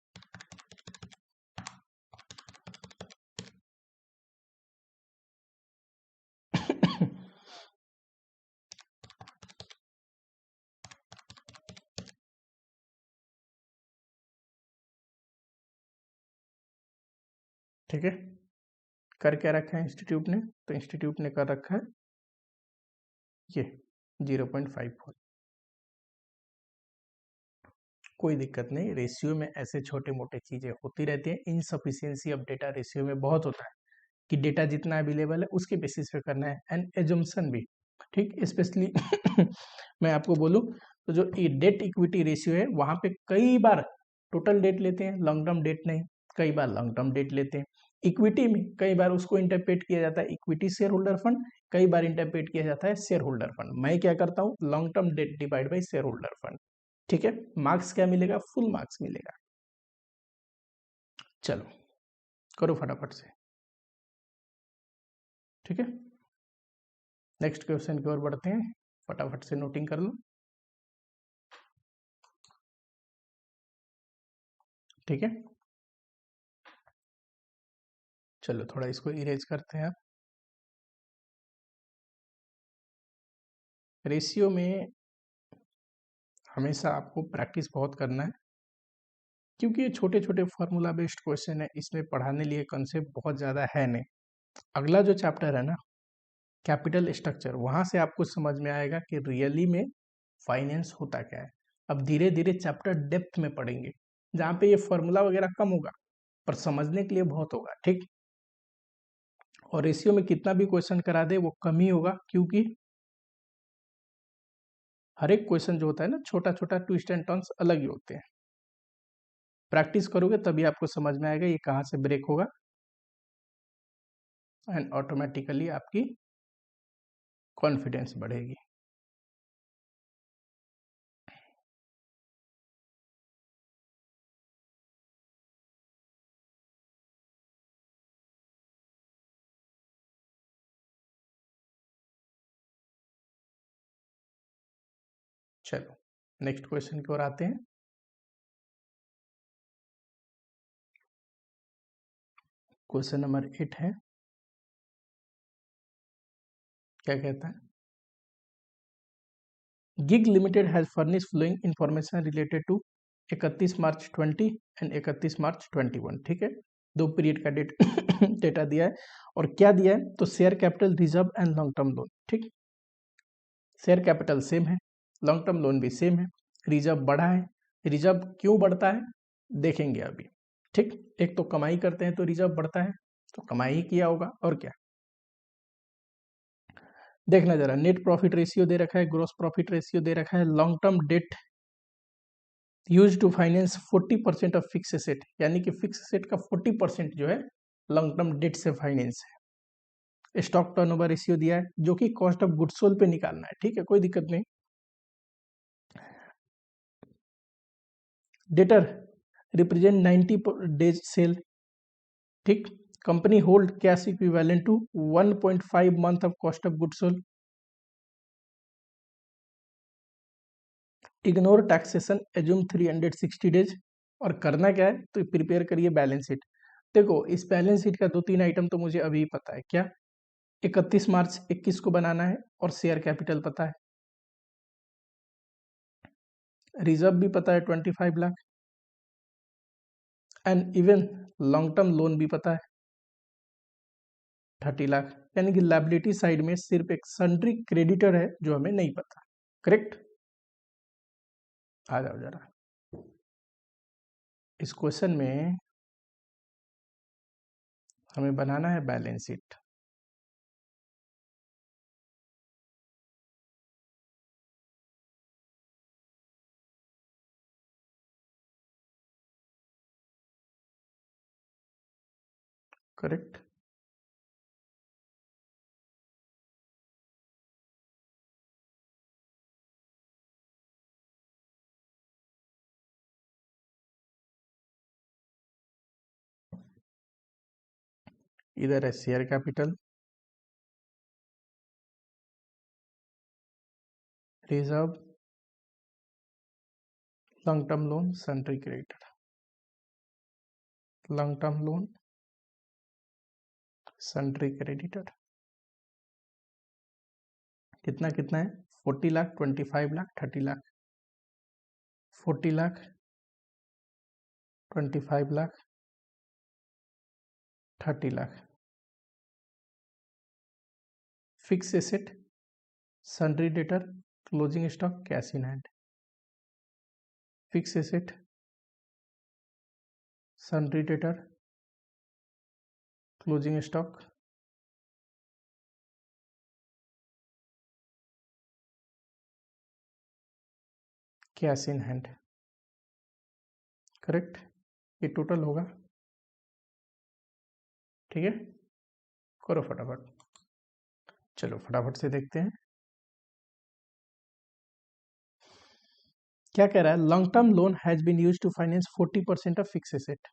ठीक है, कर क्या रखा है इंस्टीट्यूट ने? तो इंस्टीट्यूट ने कर रखा है ये 0.54। कोई दिक्कत नहीं, रेशियो में ऐसे छोटे मोटे चीजें होती रहती हैं। इनसफिशियंसी ऑफ डेटा रेशियो में बहुत होता है कि डेटा जितना अवेलेबल है उसके बेसिस पे करना है, एंड एजम्पशन भी। ठीक, स्पेशली मैं आपको बोलूं तो जो डेट इक्विटी रेशियो है वहां पे कई बार टोटल डेट लेते हैं, लॉन्ग टर्म डेट नहीं। कई बार लॉन्ग टर्म डेट लेते हैं। इक्विटी में कई बार उसको इंटरप्रेट किया जाता है इक्विटी शेयर होल्डर फंड, कई बार इंटरप्रेट किया जाता है शेयर होल्डर फंड। मैं क्या करता हूँ, long term date divide by share holder fund. ठीक है, मार्क्स क्या मिलेगा? फुल मार्क्स मिलेगा। चलो करो फटाफट से। ठीक है, नेक्स्ट क्वेश्चन की ओर बढ़ते हैं, फटाफट से नोटिंग कर लो। ठीक है, चलो थोड़ा इसको इरेज करते हैं। रेशियो में हमेशा आपको प्रैक्टिस बहुत करना है, क्योंकि ये छोटे छोटे फार्मूला बेस्ड क्वेश्चन है, इसमें पढ़ाने लिए कंसेप्ट बहुत ज़्यादा है नहीं। अगला जो चैप्टर है ना, कैपिटल स्ट्रक्चर, वहाँ से आपको समझ में आएगा कि रियली में फाइनेंस होता क्या है। अब धीरे धीरे चैप्टर डेप्थ में पढ़ेंगे, जहाँ पे ये फार्मूला वगैरह कम होगा पर समझने के लिए बहुत होगा। ठीक, और रेशियो में कितना भी क्वेश्चन करा दे वो कम ही होगा, क्योंकि हर एक क्वेश्चन जो होता है ना, छोटा छोटा ट्विस्ट एंड टर्न्स अलग ही होते हैं। प्रैक्टिस करोगे तभी आपको समझ में आएगा ये कहाँ से ब्रेक होगा, एंड ऑटोमेटिकली आपकी कॉन्फिडेंस बढ़ेगी। चलो नेक्स्ट क्वेश्चन की ओर आते हैं। क्वेश्चन नंबर 8 है, क्या कहता है? Gig limited has furnish flowing information related to 31 March 20 and 31 March 21। ठीक है, दो पीरियड का डेट डेटा दिया है, और क्या दिया है? तो share capital, reserve and long term loan. ठीक, शेयर कैपिटल सेम है, लॉन्ग टर्म लोन भी सेम है, रिजर्व बढ़ा है। रिजर्व क्यों बढ़ता है देखेंगे अभी। ठीक, एक तो कमाई करते हैं तो रिजर्व बढ़ता है, तो कमाई ही किया होगा, और क्या। देखना जरा, नेट प्रॉफिट रेशियो दे रखा है, ग्रॉस प्रॉफिट रेशियो दे रखा है, long term debt use to finance 40% of fix asset, यानी कि फिक्स एसेट का 40% जो है लॉन्ग टर्म डेट से फाइनेंस है। स्टॉक टर्नओवर रेशियो दिया है, जो कि कॉस्ट ऑफ गुड्स सोल्ड पे निकालना है। ठीक है, कोई दिक्कत नहीं। Debtor represent 90 days sale. ठीक, company hold cash equivalent to 1.5 month of cost of goods sold. Ignore taxation, assume 360 days. और करना क्या है, तो प्रिपेयर करिए बैलेंस शीट। देखो, इस बैलेंस शीट का 2-3 आइटम तो मुझे अभी पता है। क्या? 31 मार्च 21 को बनाना है, और शेयर कैपिटल पता है, रिजर्व भी पता है 25 lakh, and even long term loan भी पता है 30 लाख। यानी कि लाइबिलिटी साइड में सिर्फ एक सन्ड्री क्रेडिटर है जो हमें नहीं पता। करेक्ट, आ जाओ जरा इस क्वेश्चन में, हमें बनाना है बैलेंस शीट। करेक्ट, इधर है share capital, reserve, long term loan, sundry creditor. Long term loan, sundry creditor, कितना कितना है? 40 lakh, 25 lakh, 30 lakh. 40 lakh, 25 lakh, 30 lakh. Fix asset, sundry debtor, closing stock, cash in hand. Fix asset, sundry debtor, closing stock, cash in hand. Correct, ये total होगा। ठीक है, करो फटाफट। चलो फटाफट से देखते हैं क्या कह रहा है। Long term loan has been used to finance 40% of fix asset.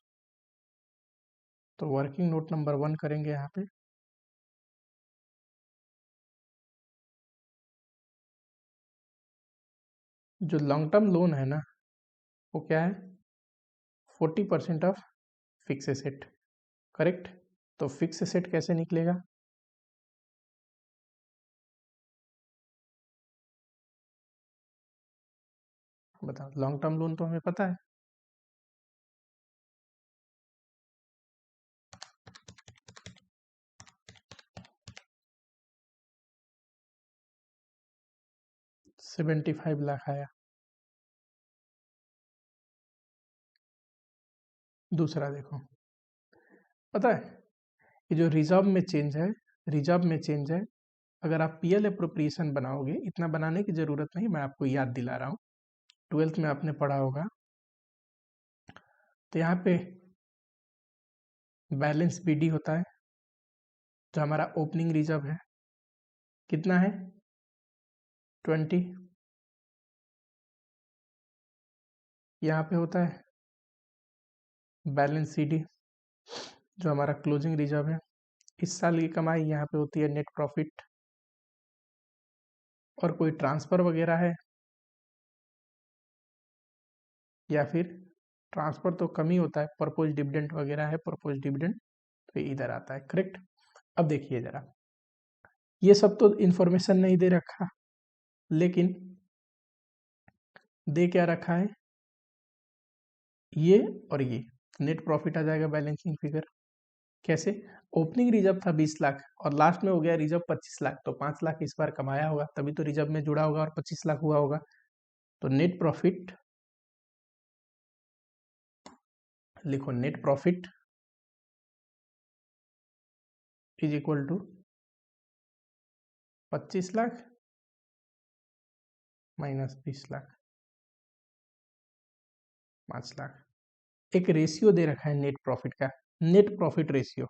तो वर्किंग नोट नंबर 1 करेंगे यहाँ पे। जो लॉन्ग टर्म लोन है ना, वो क्या है? 40% ऑफ फिक्स एसेट। करेक्ट, तो फिक्स एसेट कैसे निकलेगा? बताओ, लॉन्ग टर्म लोन तो हमें पता है। $75 लाख आया। दूसरा देखो, पता है ये जो रिजर्व में चेंज है, रिजर्व में चेंज है, अगर आप पीएल अप्रोप्रिएशन बनाओगे, इतना बनाने की जरूरत नहीं, मैं आपको याद दिला रहा हूँ, 12th में आपने पढ़ा होगा। तो यहाँ पे बैलेंस बीडी होता है, जो हमारा ओपनिंग रिजर्व है, कितना है? 20। यहाँ पे होता है बैलेंस सीडी, जो हमारा क्लोजिंग रिजर्व है। इस साल की कमाई यहाँ पे होती है नेट प्रॉफिट। और कोई ट्रांसफर वगैरह है, या फिर ट्रांसफर तो कम ही होता है, प्रपोज डिविडेंड वगैरह है, प्रपोज डिविडेंड तो ये इधर आता है। करेक्ट, अब देखिए जरा, ये सब तो इन्फॉर्मेशन नहीं दे रखा, लेकिन दे क्या रखा है? ये और ये नेट प्रॉफिट आ जाएगा बैलेंसिंग फिगर। कैसे? ओपनिंग रिजर्व था 20 लाख और लास्ट में हो गया रिजर्व 25 लाख, तो 5 लाख इस बार कमाया होगा, तभी तो रिजर्व में जुड़ा होगा और 25 लाख हुआ होगा। तो नेट प्रॉफिट लिखो, net profit is equal to 25 lakh minus 20 lakh, 5 lakh. एक रेशियो दे रखा है नेट प्रॉफिट का, नेट प्रॉफिट रेशियो।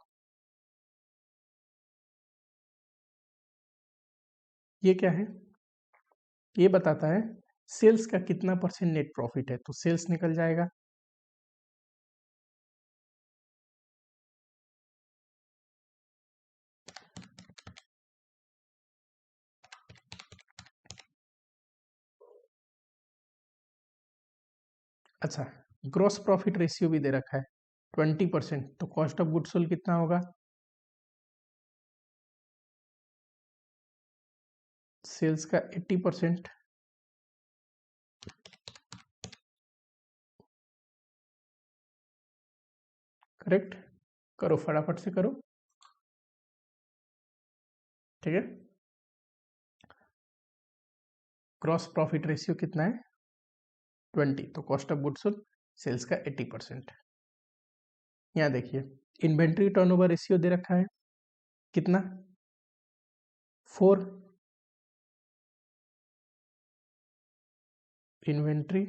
ये क्या है? ये बताता है सेल्स का कितना % नेट प्रॉफिट है, तो सेल्स निकल जाएगा। अच्छा, ग्रॉस प्रॉफिट रेशियो भी दे रखा है 20%, तो कॉस्ट ऑफ गुड्स सोल्ड कितना होगा? सेल्स का 80%। करेक्ट, करो फटाफट से करो। ठीक है, ग्रॉस प्रॉफिट रेशियो कितना है? 20, तो cost of goods sold sales का 80%। यहाँ देखिए, इन्वेंट्री टर्नओवर रेशियो दे रखा है कितना? 4। इन्वेंट्री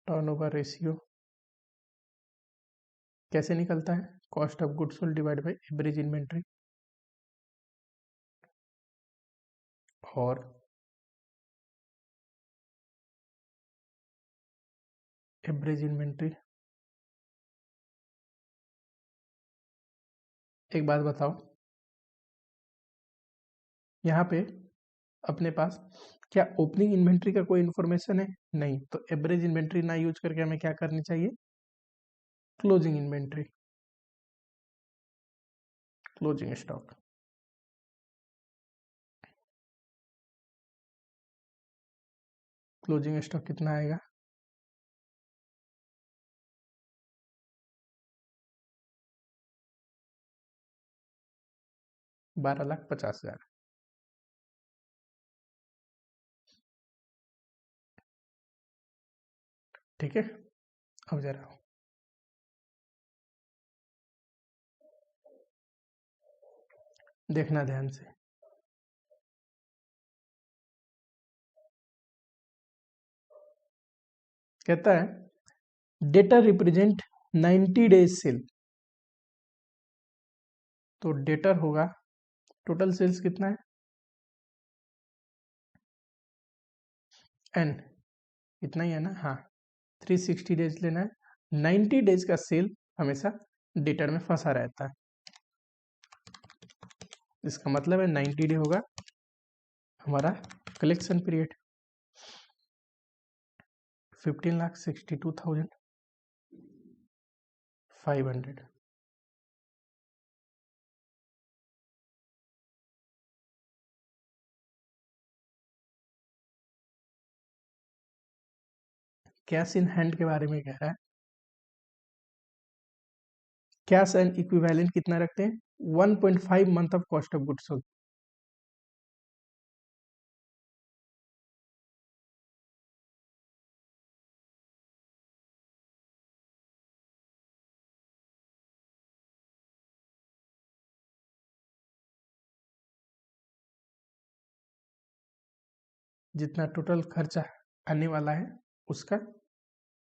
टर्नओवर रेशियो कैसे निकलता है? Cost of goods sold divide by average inventory, और एवरेज इन्वेंट्री। एक बात बताओ, यहाँ पे अपने पास। क्या ओपनिंग इन्वेंट्री का कोई इन्फॉर्मेशन है? नहीं। तो एवरेज इन्वेंट्री ना यूज करके हमें क्या करनी चाहिए? Closing inventory, closing stock. Closing stock कितना आएगा? 12,50,000। ठीक है, अब जरा देखना ध्यान से। कहता है डेटा रिप्रेजेंट 90 डेज सेल। तो डेटर होगा, टोटल सेल्स कितना है? एन, इतना ही है ना? हाँ, 360 डेज लेना है। 90 डेज का सेल हमेशा डेटर में फंसा रहता है। इसका मतलब है 90 डे होगा हमारा collection period. 15,62,500। Cash in hand के बारे में कह रहा है। कैश एंड इक्विवेलेंट कितना रखते हैं? 1.5 month of cost of goods sold. जितना टोटल खर्चा आने वाला है उसका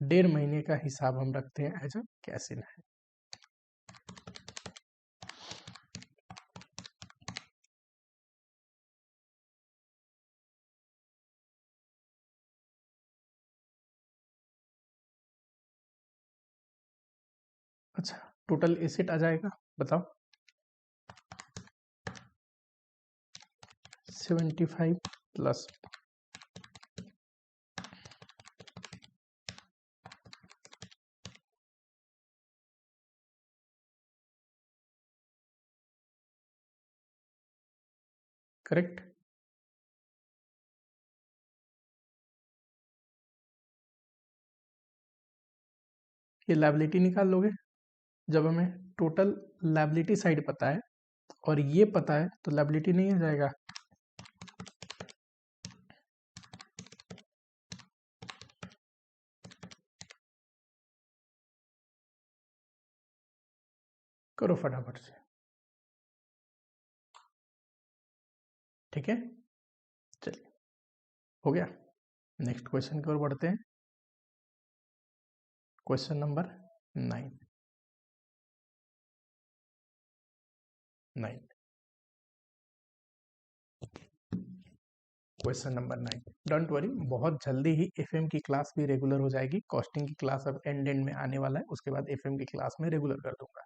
1.5 महीने का हिसाब हम रखते हैं as a cash in hand. अच्छा, टोटल एसेट आ जाएगा, बताओ। 75 प्लस करेक्ट। ये लायबिलिटी निकाल लोगे। जब हमें टोटल लायबिलिटी साइड पता है और ये पता है तो लायबिलिटी नहीं आ जाएगा। करो फटाफट से। ठीक है, चलिए, हो गया। नेक्स्ट क्वेश्चन की ओर बढ़ते हैं। Question number 9। Question number 9। Don't worry, बहुत जल्दी ही एफएम की क्लास भी रेगुलर हो जाएगी। कॉस्टिंग की क्लास अब एंड में आने वाला है, उसके बाद एफएम की क्लास में रेगुलर कर दूंगा।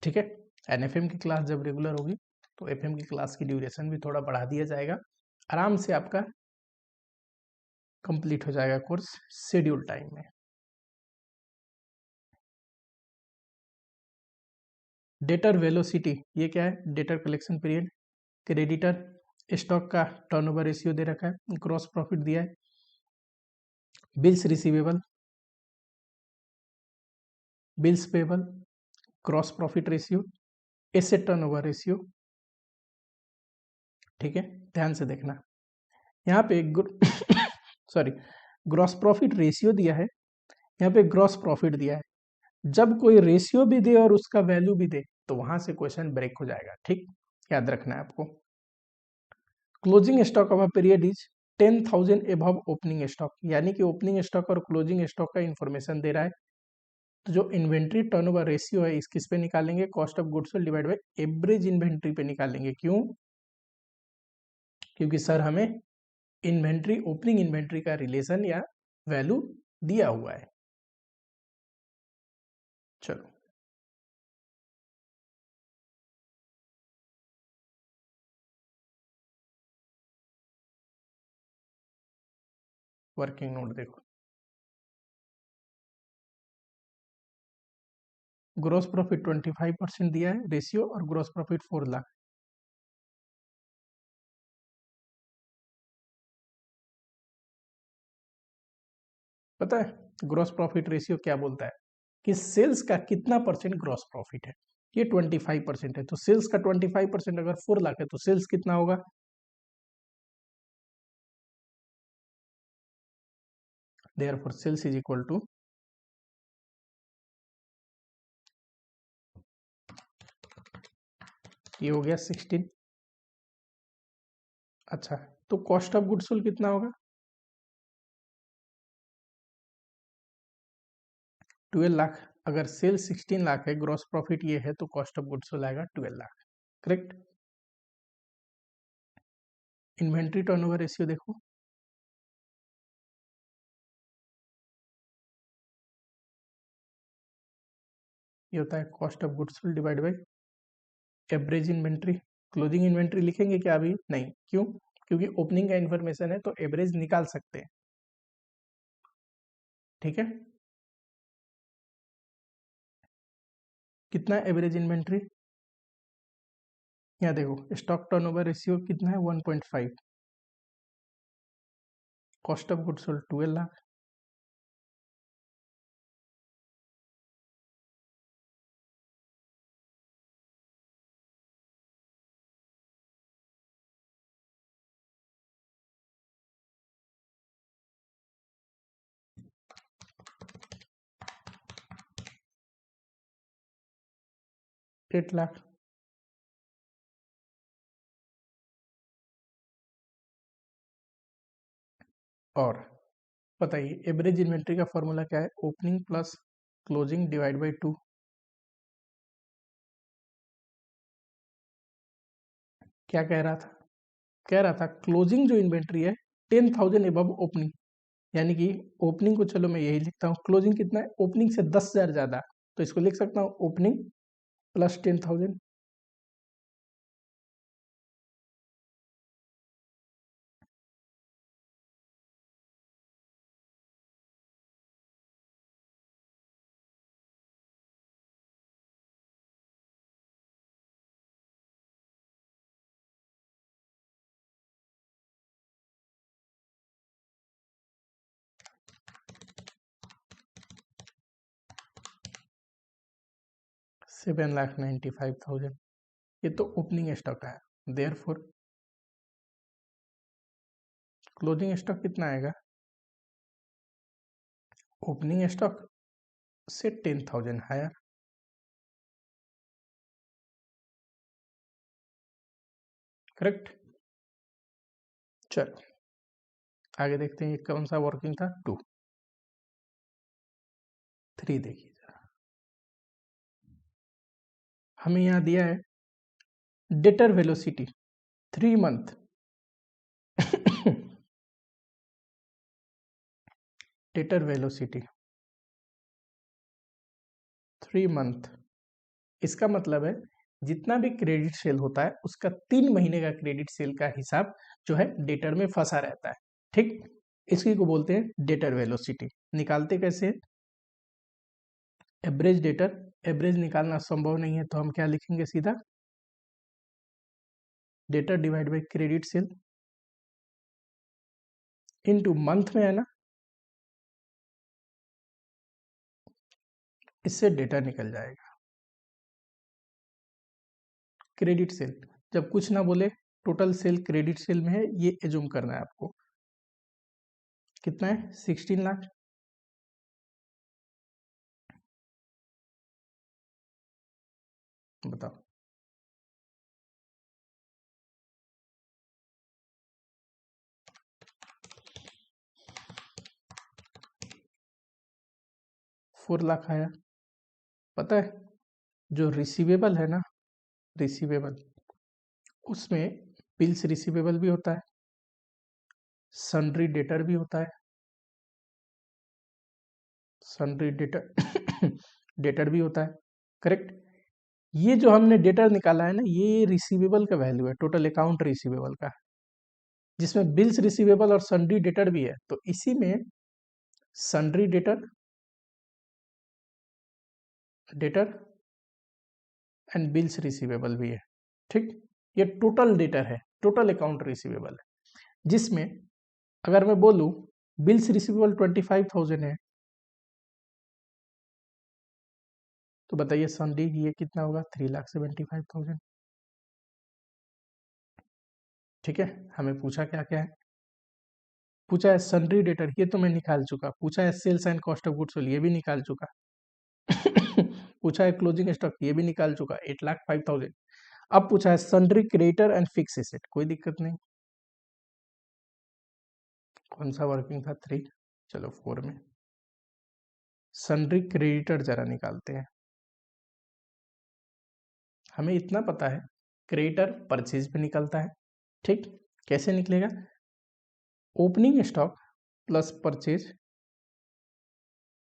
ठीक है, एंड एफएम की क्लास जब रेगुलर होगी तो एफएम की क्लास की ड्यूरेशन भी थोड़ा बढ़ा दिया जाएगा। आराम से आपका कंप्लीट हो जाएगा कोर्स शेड्यूल टाइम में। डेटर वेलोसिटी, ये क्या है? Debtor collection period. Creditor stock का टर्नओवर रेशियो दे रखा है। ग्रॉस प्रॉफिट दिया है। Bills receivable, bills payable, cross profit ratio, asset turnover ratio. ठीक है, ध्यान से देखना। यहाँ पे सॉरी, ग्रॉस प्रॉफिट रेशियो दिया है, यहाँ पे ग्रॉस प्रॉफिट दिया है। जब कोई रेशियो भी दे और उसका वैल्यू भी दे तो वहां से क्वेश्चन ब्रेक हो जाएगा। ठीक, याद रखना है आपको। Closing stock of a period is 10,000 above opening stock, यानी कि ओपनिंग स्टॉक और क्लोजिंग स्टॉक का इंफॉर्मेशन दे रहा है। तो जो इन्वेंट्री टर्नओवर रेशियो है, इस किस पे निकालेंगे? Cost of goods sold divide by average inventory पे निकालेंगे। क्यों? क्योंकि सर हमें इन्वेंट्री, ओपनिंग इन्वेंट्री का रिलेशन या वैल्यू दिया हुआ है। चलो, वर्किंग नोट देखो, ग्रॉस प्रॉफिट 25% दिया है रेशियो, और ग्रॉस प्रॉफिट 4 लाख। पता है ग्रॉस प्रॉफिट रेशियो क्या बोलता है कि सेल्स का कितना परसेंट ग्रॉस प्रॉफिट है। ये 25% है, तो सेल्स का 25% अगर 4 लाख है तो सेल्स कितना होगा, therefore sales is equal to, ये हो गया 16। अच्छा, तो कॉस्ट ऑफ गुड्स सोल्ड कितना होगा, 12 लाख। अगर सेल 16 लाख है, ग्रॉस प्रॉफिट ये है, तो कॉस्ट ऑफ गुड्स सोल्ड आएगा 12 lakh. Correct. Inventory turnover ratio देखो, ये होता है cost of goods sold divide by average inventory. Closing inventory लिखेंगे क्या अभी, नहीं, क्यों, क्योंकि ओपनिंग का इन्फॉर्मेशन है तो एवरेज निकाल सकते हैं। ठीक है, कितना एवरेज इन्वेंट्री, यहाँ देखो स्टॉक टर्नओवर रेशियो कितना है 1.5, cost of goods sold 12 lakh, eight lakh. और बताइए एवरेज इन्वेंट्री का फॉर्मूला क्या है, opening plus closing divide by 2। क्या कह रहा था, कह रहा था क्लोजिंग जो इन्वेंट्री है 10,000 एबव ओपनिंग, यानी कि ओपनिंग को चलो मैं यही लिखता हूँ, क्लोजिंग कितना है, ओपनिंग से 10,000 ज्यादा, तो इसको लिख सकता हूँ ओपनिंग प्लस 10,000। $7,95,000, ये तो ओपनिंग स्टॉक है, देयरफॉर क्लोजिंग स्टॉक कितना आएगा, ओपनिंग स्टॉक से 10,000 हायर। करेक्ट। चलो आगे देखते हैं, ये कौन सा वर्किंग था, 2। 3 देखिए जरा, हमें यहाँ दिया है debtor velocity 3 month debtor velocity 3 month, इसका मतलब है जितना भी क्रेडिट सेल होता है उसका 3 महीने का क्रेडिट सेल का हिसाब जो है डेटर में फंसा रहता है। ठीक, इसी को बोलते हैं डेटर वेलोसिटी। निकालते कैसे हैं, एवरेज डेटर, एवरेज निकालना संभव नहीं है तो हम क्या लिखेंगे, सीधा debtor divide by credit sale into month में है ना, इससे डेटा निकल जाएगा। क्रेडिट सेल जब कुछ ना बोले, टोटल सेल क्रेडिट सेल में है, ये एज्यूम करना है आपको। कितना है, 16 लाख। बताओ, फोर लाख आया। पता है जो रिसीवेबल है ना, रिसीवेबल, उसमें बिल्स रिसीवेबल भी होता है, सन्ड्री डेटर भी होता है, सन्ड्री डेटर डेटर भी होता है। करेक्ट, ये जो हमने डेटर निकाला है ना, ये रिसीवेबल का वैल्यू है, टोटल अकाउंट रिसीवेबल का। जिसमें बिल्स रिसीवेबल और सन्ड्री डेटर भी है, तो इसी में sundry debtor and bills receivable भी है। ठीक, ये टोटल डेटर है, टोटल अकाउंट रिसीवेबल है, जिसमें अगर मैं बोलूं बिल्स रिसीवेबल 25,000 है, तो बताइए सन्ड्री ये कितना होगा, 3,75,000। ठीक है, हमें पूछा क्या क्या है, पूछा है सन्ड्री डेटर, ये तो मैं निकाल चुका, पूछा है sales and cost of goods sold, ये भी निकाल चुका पूछा है क्लोजिंग स्टॉक, ये भी निकाल चुका, 8,05,000। अब पूछा है sundry creditor and fix asset, कोई दिक्कत नहीं। कौन सा वर्किंग था, 3, चलो 4 में सन्ड्री क्रेडिटर जरा निकालते हैं। हमें इतना पता है क्रेडिटर परचेज पे निकलता है। ठीक, कैसे निकलेगा, opening stock plus purchase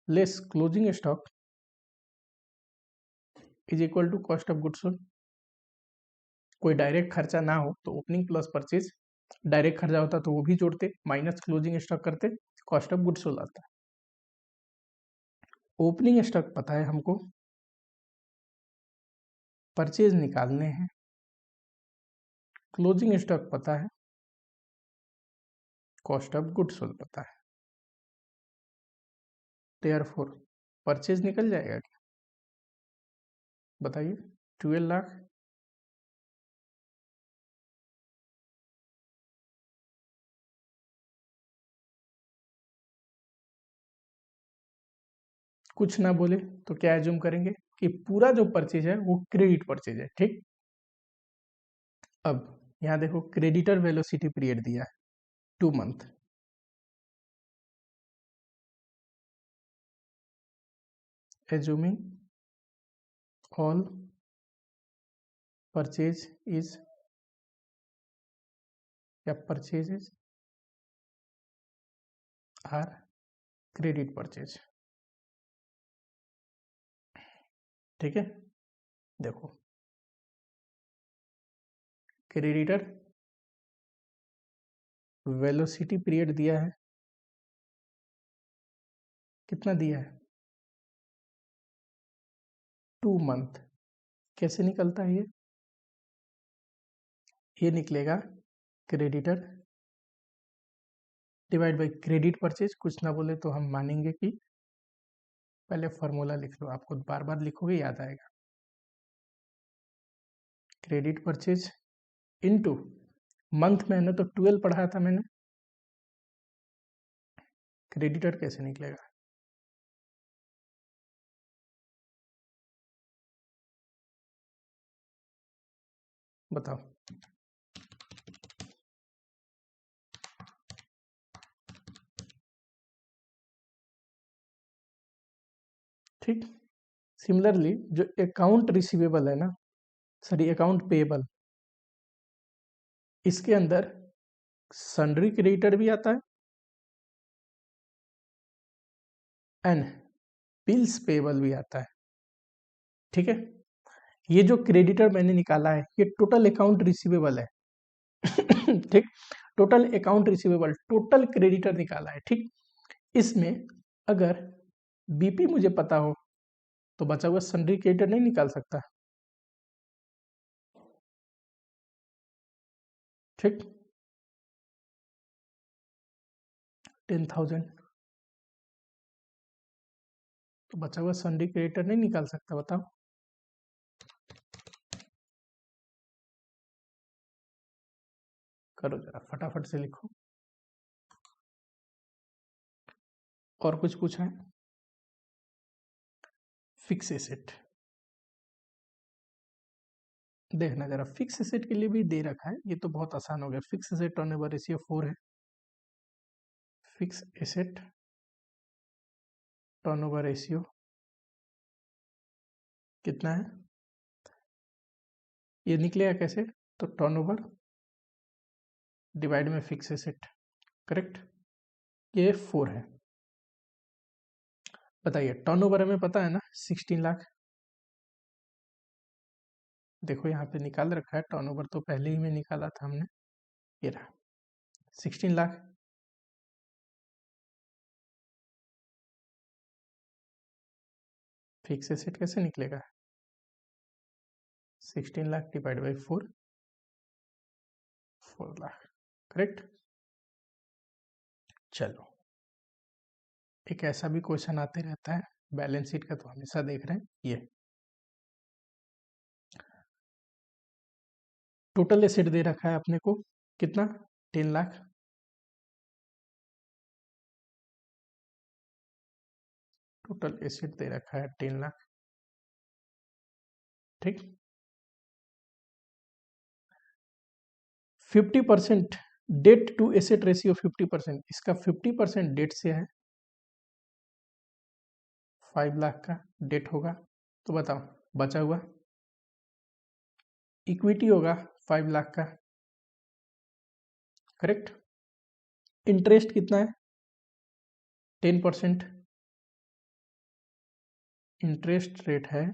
less closing stock is equal to cost of goods sold. कोई डायरेक्ट खर्चा ना हो तो ओपनिंग प्लस परचेज, डायरेक्ट खर्चा होता तो वो भी जोड़ते, माइनस क्लोजिंग स्टॉक करते, कॉस्ट ऑफ गुड्स सोल्ड आता है। ओपनिंग स्टॉक पता है हमको, परचेज निकालने हैं, क्लोजिंग स्टॉक पता है, कॉस्ट ऑफ गुड्स सोल्ड पता है। देयरफॉर परचेज निकल जाएगा क्या, बताइए, 12 लाख। कुछ ना बोले तो क्या एज्यूम करेंगे कि पूरा जो परचेज है वो क्रेडिट परचेज है। ठीक, अब यहाँ देखो क्रेडिटर वेलोसिटी पीरियड दिया है 2 month, assuming all purchase is या परचेजेस आर क्रेडिट परचेज। ठीक है, देखो क्रेडिटर वेलोसिटी पीरियड दिया है, कितना दिया है, 2 मंथ। कैसे निकलता है ये निकलेगा creditor divide by credit purchase. कुछ ना बोले तो हम मानेंगे कि पहले फॉर्मूला लिख लो, आपको बार बार लिखोगे याद आएगा, क्रेडिट परचेज इनटू मंथ में है ना, तो 12 पढ़ा था मैंने, क्रेडिटर कैसे निकलेगा, बताओ। ठीक, सिमिलरली जो अकाउंट रिसीवेबल है ना, सॉरी अकाउंट पेएबल, इसके अंदर सन्ड्री क्रेडिटर भी आता है एंड बिल्स पेएबल भी आता है। ठीक है, ये जो क्रेडिटर मैंने निकाला है ये टोटल अकाउंट रिसीवेबल है ठीक, total account receivable, total creditor निकाला है। ठीक, इसमें अगर बीपी मुझे पता हो तो बचा हुआ सन्ड्री क्रेडिटर नहीं निकाल सकता। ठीक, 10,000, तो बचा हुआ सन्ड्री क्रेडिटर नहीं निकाल सकता, बताओ। करो जरा फटाफट से लिखो। और कुछ पूछा है, फिक्स एसेट देखना जरा, फिक्स एसेट के लिए भी दे रखा है, ये तो बहुत आसान हो गया। फिक्स एसेट टर्नओवर रेशियो 4 है, फिक्स एसेट टर्नओवर रेशियो कितना है, ये निकलेगा कैसे, तो टर्नओवर डिवाइड में फिक्स एसेट, करेक्ट, ये 4 है। बताइए टर्नओवर हमें पता है ना 16 लाख, देखो यहाँ पे निकाल रखा है, टर्नओवर तो पहले ही में निकाला था हमने, ये रहा 16 लाख। फिक्स एसेट कैसे निकलेगा? 16 lakh divide by 4, 4 lakh. Correct. चलो, एक ऐसा भी क्वेश्चन आते रहता है बैलेंस शीट का, तो हमेशा देख रहे हैं ये। टोटल एसेट दे रखा है अपने को कितना? 10 लाख। टोटल एसेट दे रखा है 10 लाख। ठीक। 50% डेट टू एसेट रेशियो 50%, इसका 50% डेट से है, 5 लाख का डेट होगा। तो बताओ बचा हुआ इक्विटी होगा 5 लाख का। करेक्ट। इंटरेस्ट कितना है? 10% इंटरेस्ट रेट है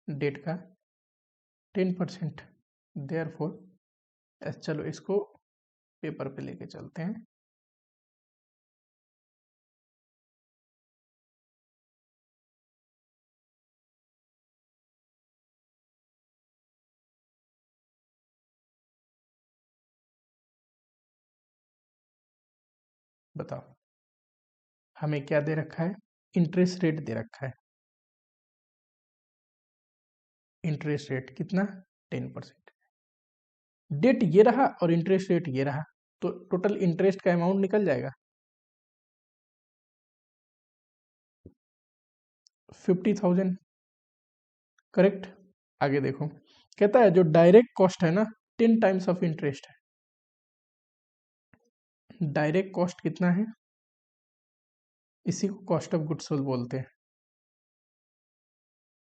डेट का 10%। देयरफॉर चलो इसको पेपर पे लेके चलते हैं। बताओ हमें क्या दे रखा है? इंटरेस्ट रेट दे रखा है। इंटरेस्ट रेट कितना? 10%। डेट ये रहा और इंटरेस्ट रेट ये रहा, तो टोटल इंटरेस्ट का अमाउंट निकल जाएगा 50,000। करेक्ट। आगे देखो, कहता है जो डायरेक्ट कॉस्ट है ना 10 टाइम्स ऑफ इंटरेस्ट है। डायरेक्ट कॉस्ट कितना है? इसी को कॉस्ट ऑफ गुड्स सोल्ड बोलते हैं।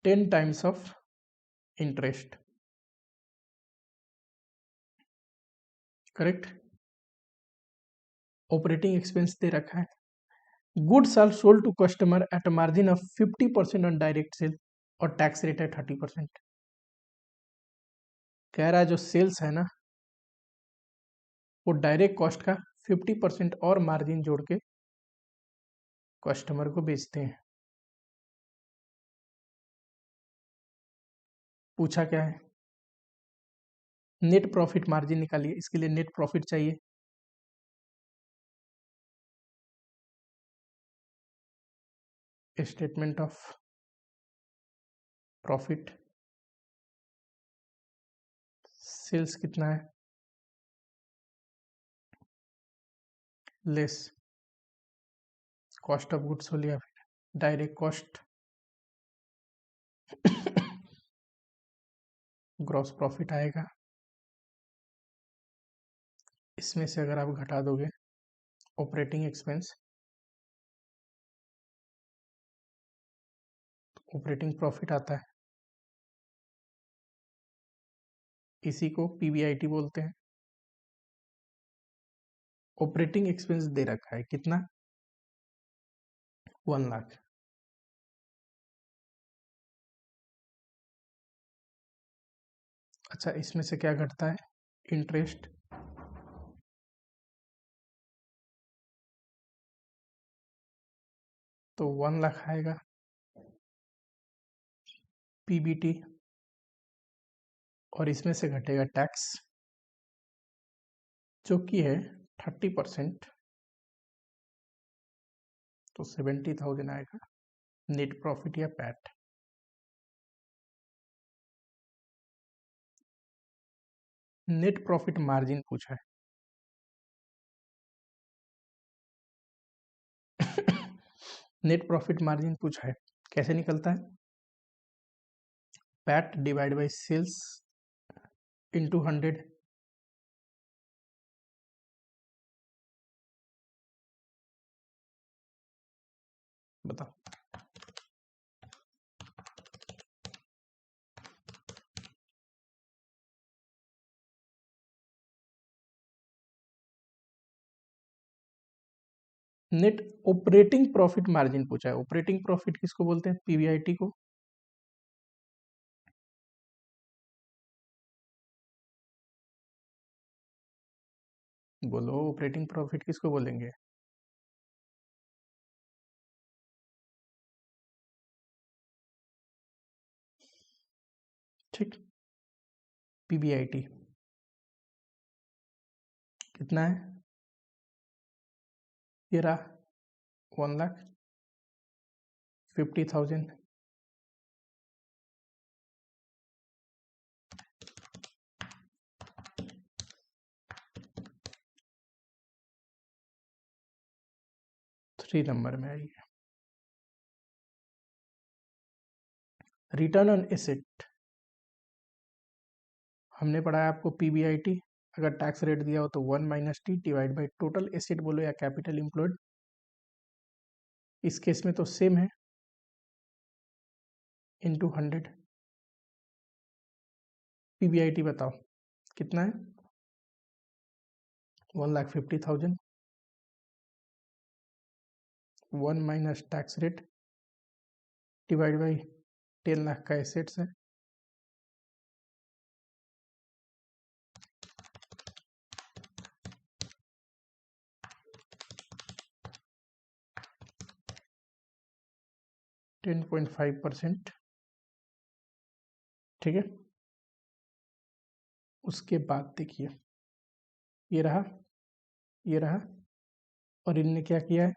10 times of interest. Correct. Operating expense दे रखा है। Goods are sold to customer at a margin of 50% on direct sale और टैक्स रेट है 30%। कह रहा है जो सेल्स है ना वो डायरेक्ट कॉस्ट का 50% और मार्जिन जोड़ के कस्टमर को बेचते हैं। पूछा क्या है? नेट प्रॉफिट मार्जिन निकालिए। इसके लिए नेट प्रॉफिट चाहिए। Statement of profit. सेल्स कितना है? लेस कॉस्ट ऑफ गुड्स हो लिया, फिर डायरेक्ट कॉस्ट ग्रॉस प्रॉफिट आएगा। इसमें से अगर आप घटा दोगे ऑपरेटिंग एक्सपेंस, ऑपरेटिंग प्रॉफिट आता है। इसी को पीबीआईटी बोलते हैं। ऑपरेटिंग एक्सपेंस दे रखा है कितना? 1 लाख। अच्छा, इसमें से क्या घटता है? इंटरेस्ट। तो 1 लाख आएगा। पीबीटी, और इसमें से घटेगा टैक्स जो कि है 30%, तो 70,000 आएगा नेट प्रॉफिट या पैट। नेट प्रॉफिट मार्जिन पूछा है। नेट प्रॉफिट मार्जिन पूछा है, कैसे निकलता है? PAT divide by sales into 100। बताओ नेट ऑपरेटिंग प्रॉफिट मार्जिन पूछा है। ऑपरेटिंग प्रॉफिट किसको बोलते हैं? पीवीआईटी को। बोलो ऑपरेटिंग प्रॉफिट किसको बोलेंगे? ठीक। पीबीआईटी कितना है? ये रहा 1,50,000। थ्री नंबर में आई है। रिटर्न ऑन एसेट हमने पढ़ा है आपको पीबीआईटी, अगर टैक्स रेट दिया हो तो 1 - T divide by total asset बोलो या कैपिटल एम्प्लॉयड। इस केस में तो सेम है, इनटू 100। पीबीआईटी बताओ कितना है? 1,50,000। 1 - tax rate divide by 10 lakh का एसेट्स है। टेन 10.5%। ठीक है। उसके बाद देखिए ये रहा, ये रहा, और इनने क्या किया है,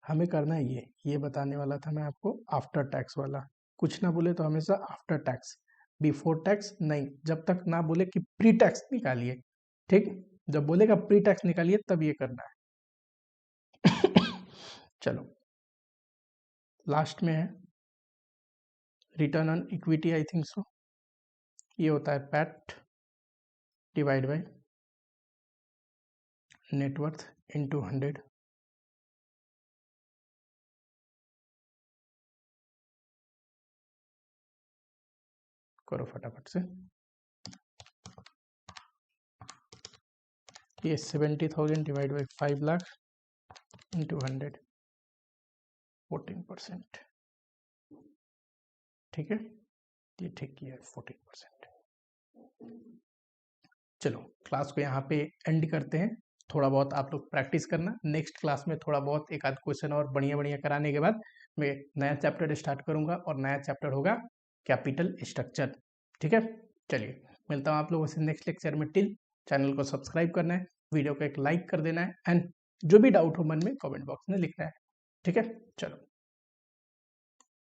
हमें करना है ये बताने वाला था मैं आपको आफ्टर टैक्स वाला। कुछ ना बोले तो हमेशा आफ्टर टैक्स, बिफोर टैक्स नहीं, जब तक ना बोले कि प्री टैक्स निकालिए। ठीक, जब बोलेगा प्री टैक्स निकालिए तब ये करना है। चलो लास्ट में है return on equity, I think so. ये होता है PAT divide by net worth into 100। करो फटाफट से। ये 70,000 डिवाइड बाई 5 लाख इंटू 100, 14%। ठीक है, ये ठीक किया है 14%। चलो क्लास को यहाँ पे एंड करते हैं। थोड़ा बहुत आप लोग प्रैक्टिस करना, नेक्स्ट क्लास में थोड़ा बहुत एक आध क्वेश्चन और बढ़िया बढ़िया कराने के बाद मैं नया चैप्टर स्टार्ट करूंगा, और नया चैप्टर होगा कैपिटल स्ट्रक्चर। ठीक है, चलिए मिलता हूँ आप लोगों से नेक्स्ट लेक्चर में। टिल चैनल को सब्सक्राइब करना है, वीडियो को एक लाइक कर देना है, एंड जो भी डाउट हो मन में कमेंट बॉक्स में लिखना है। ठीक है, चलो।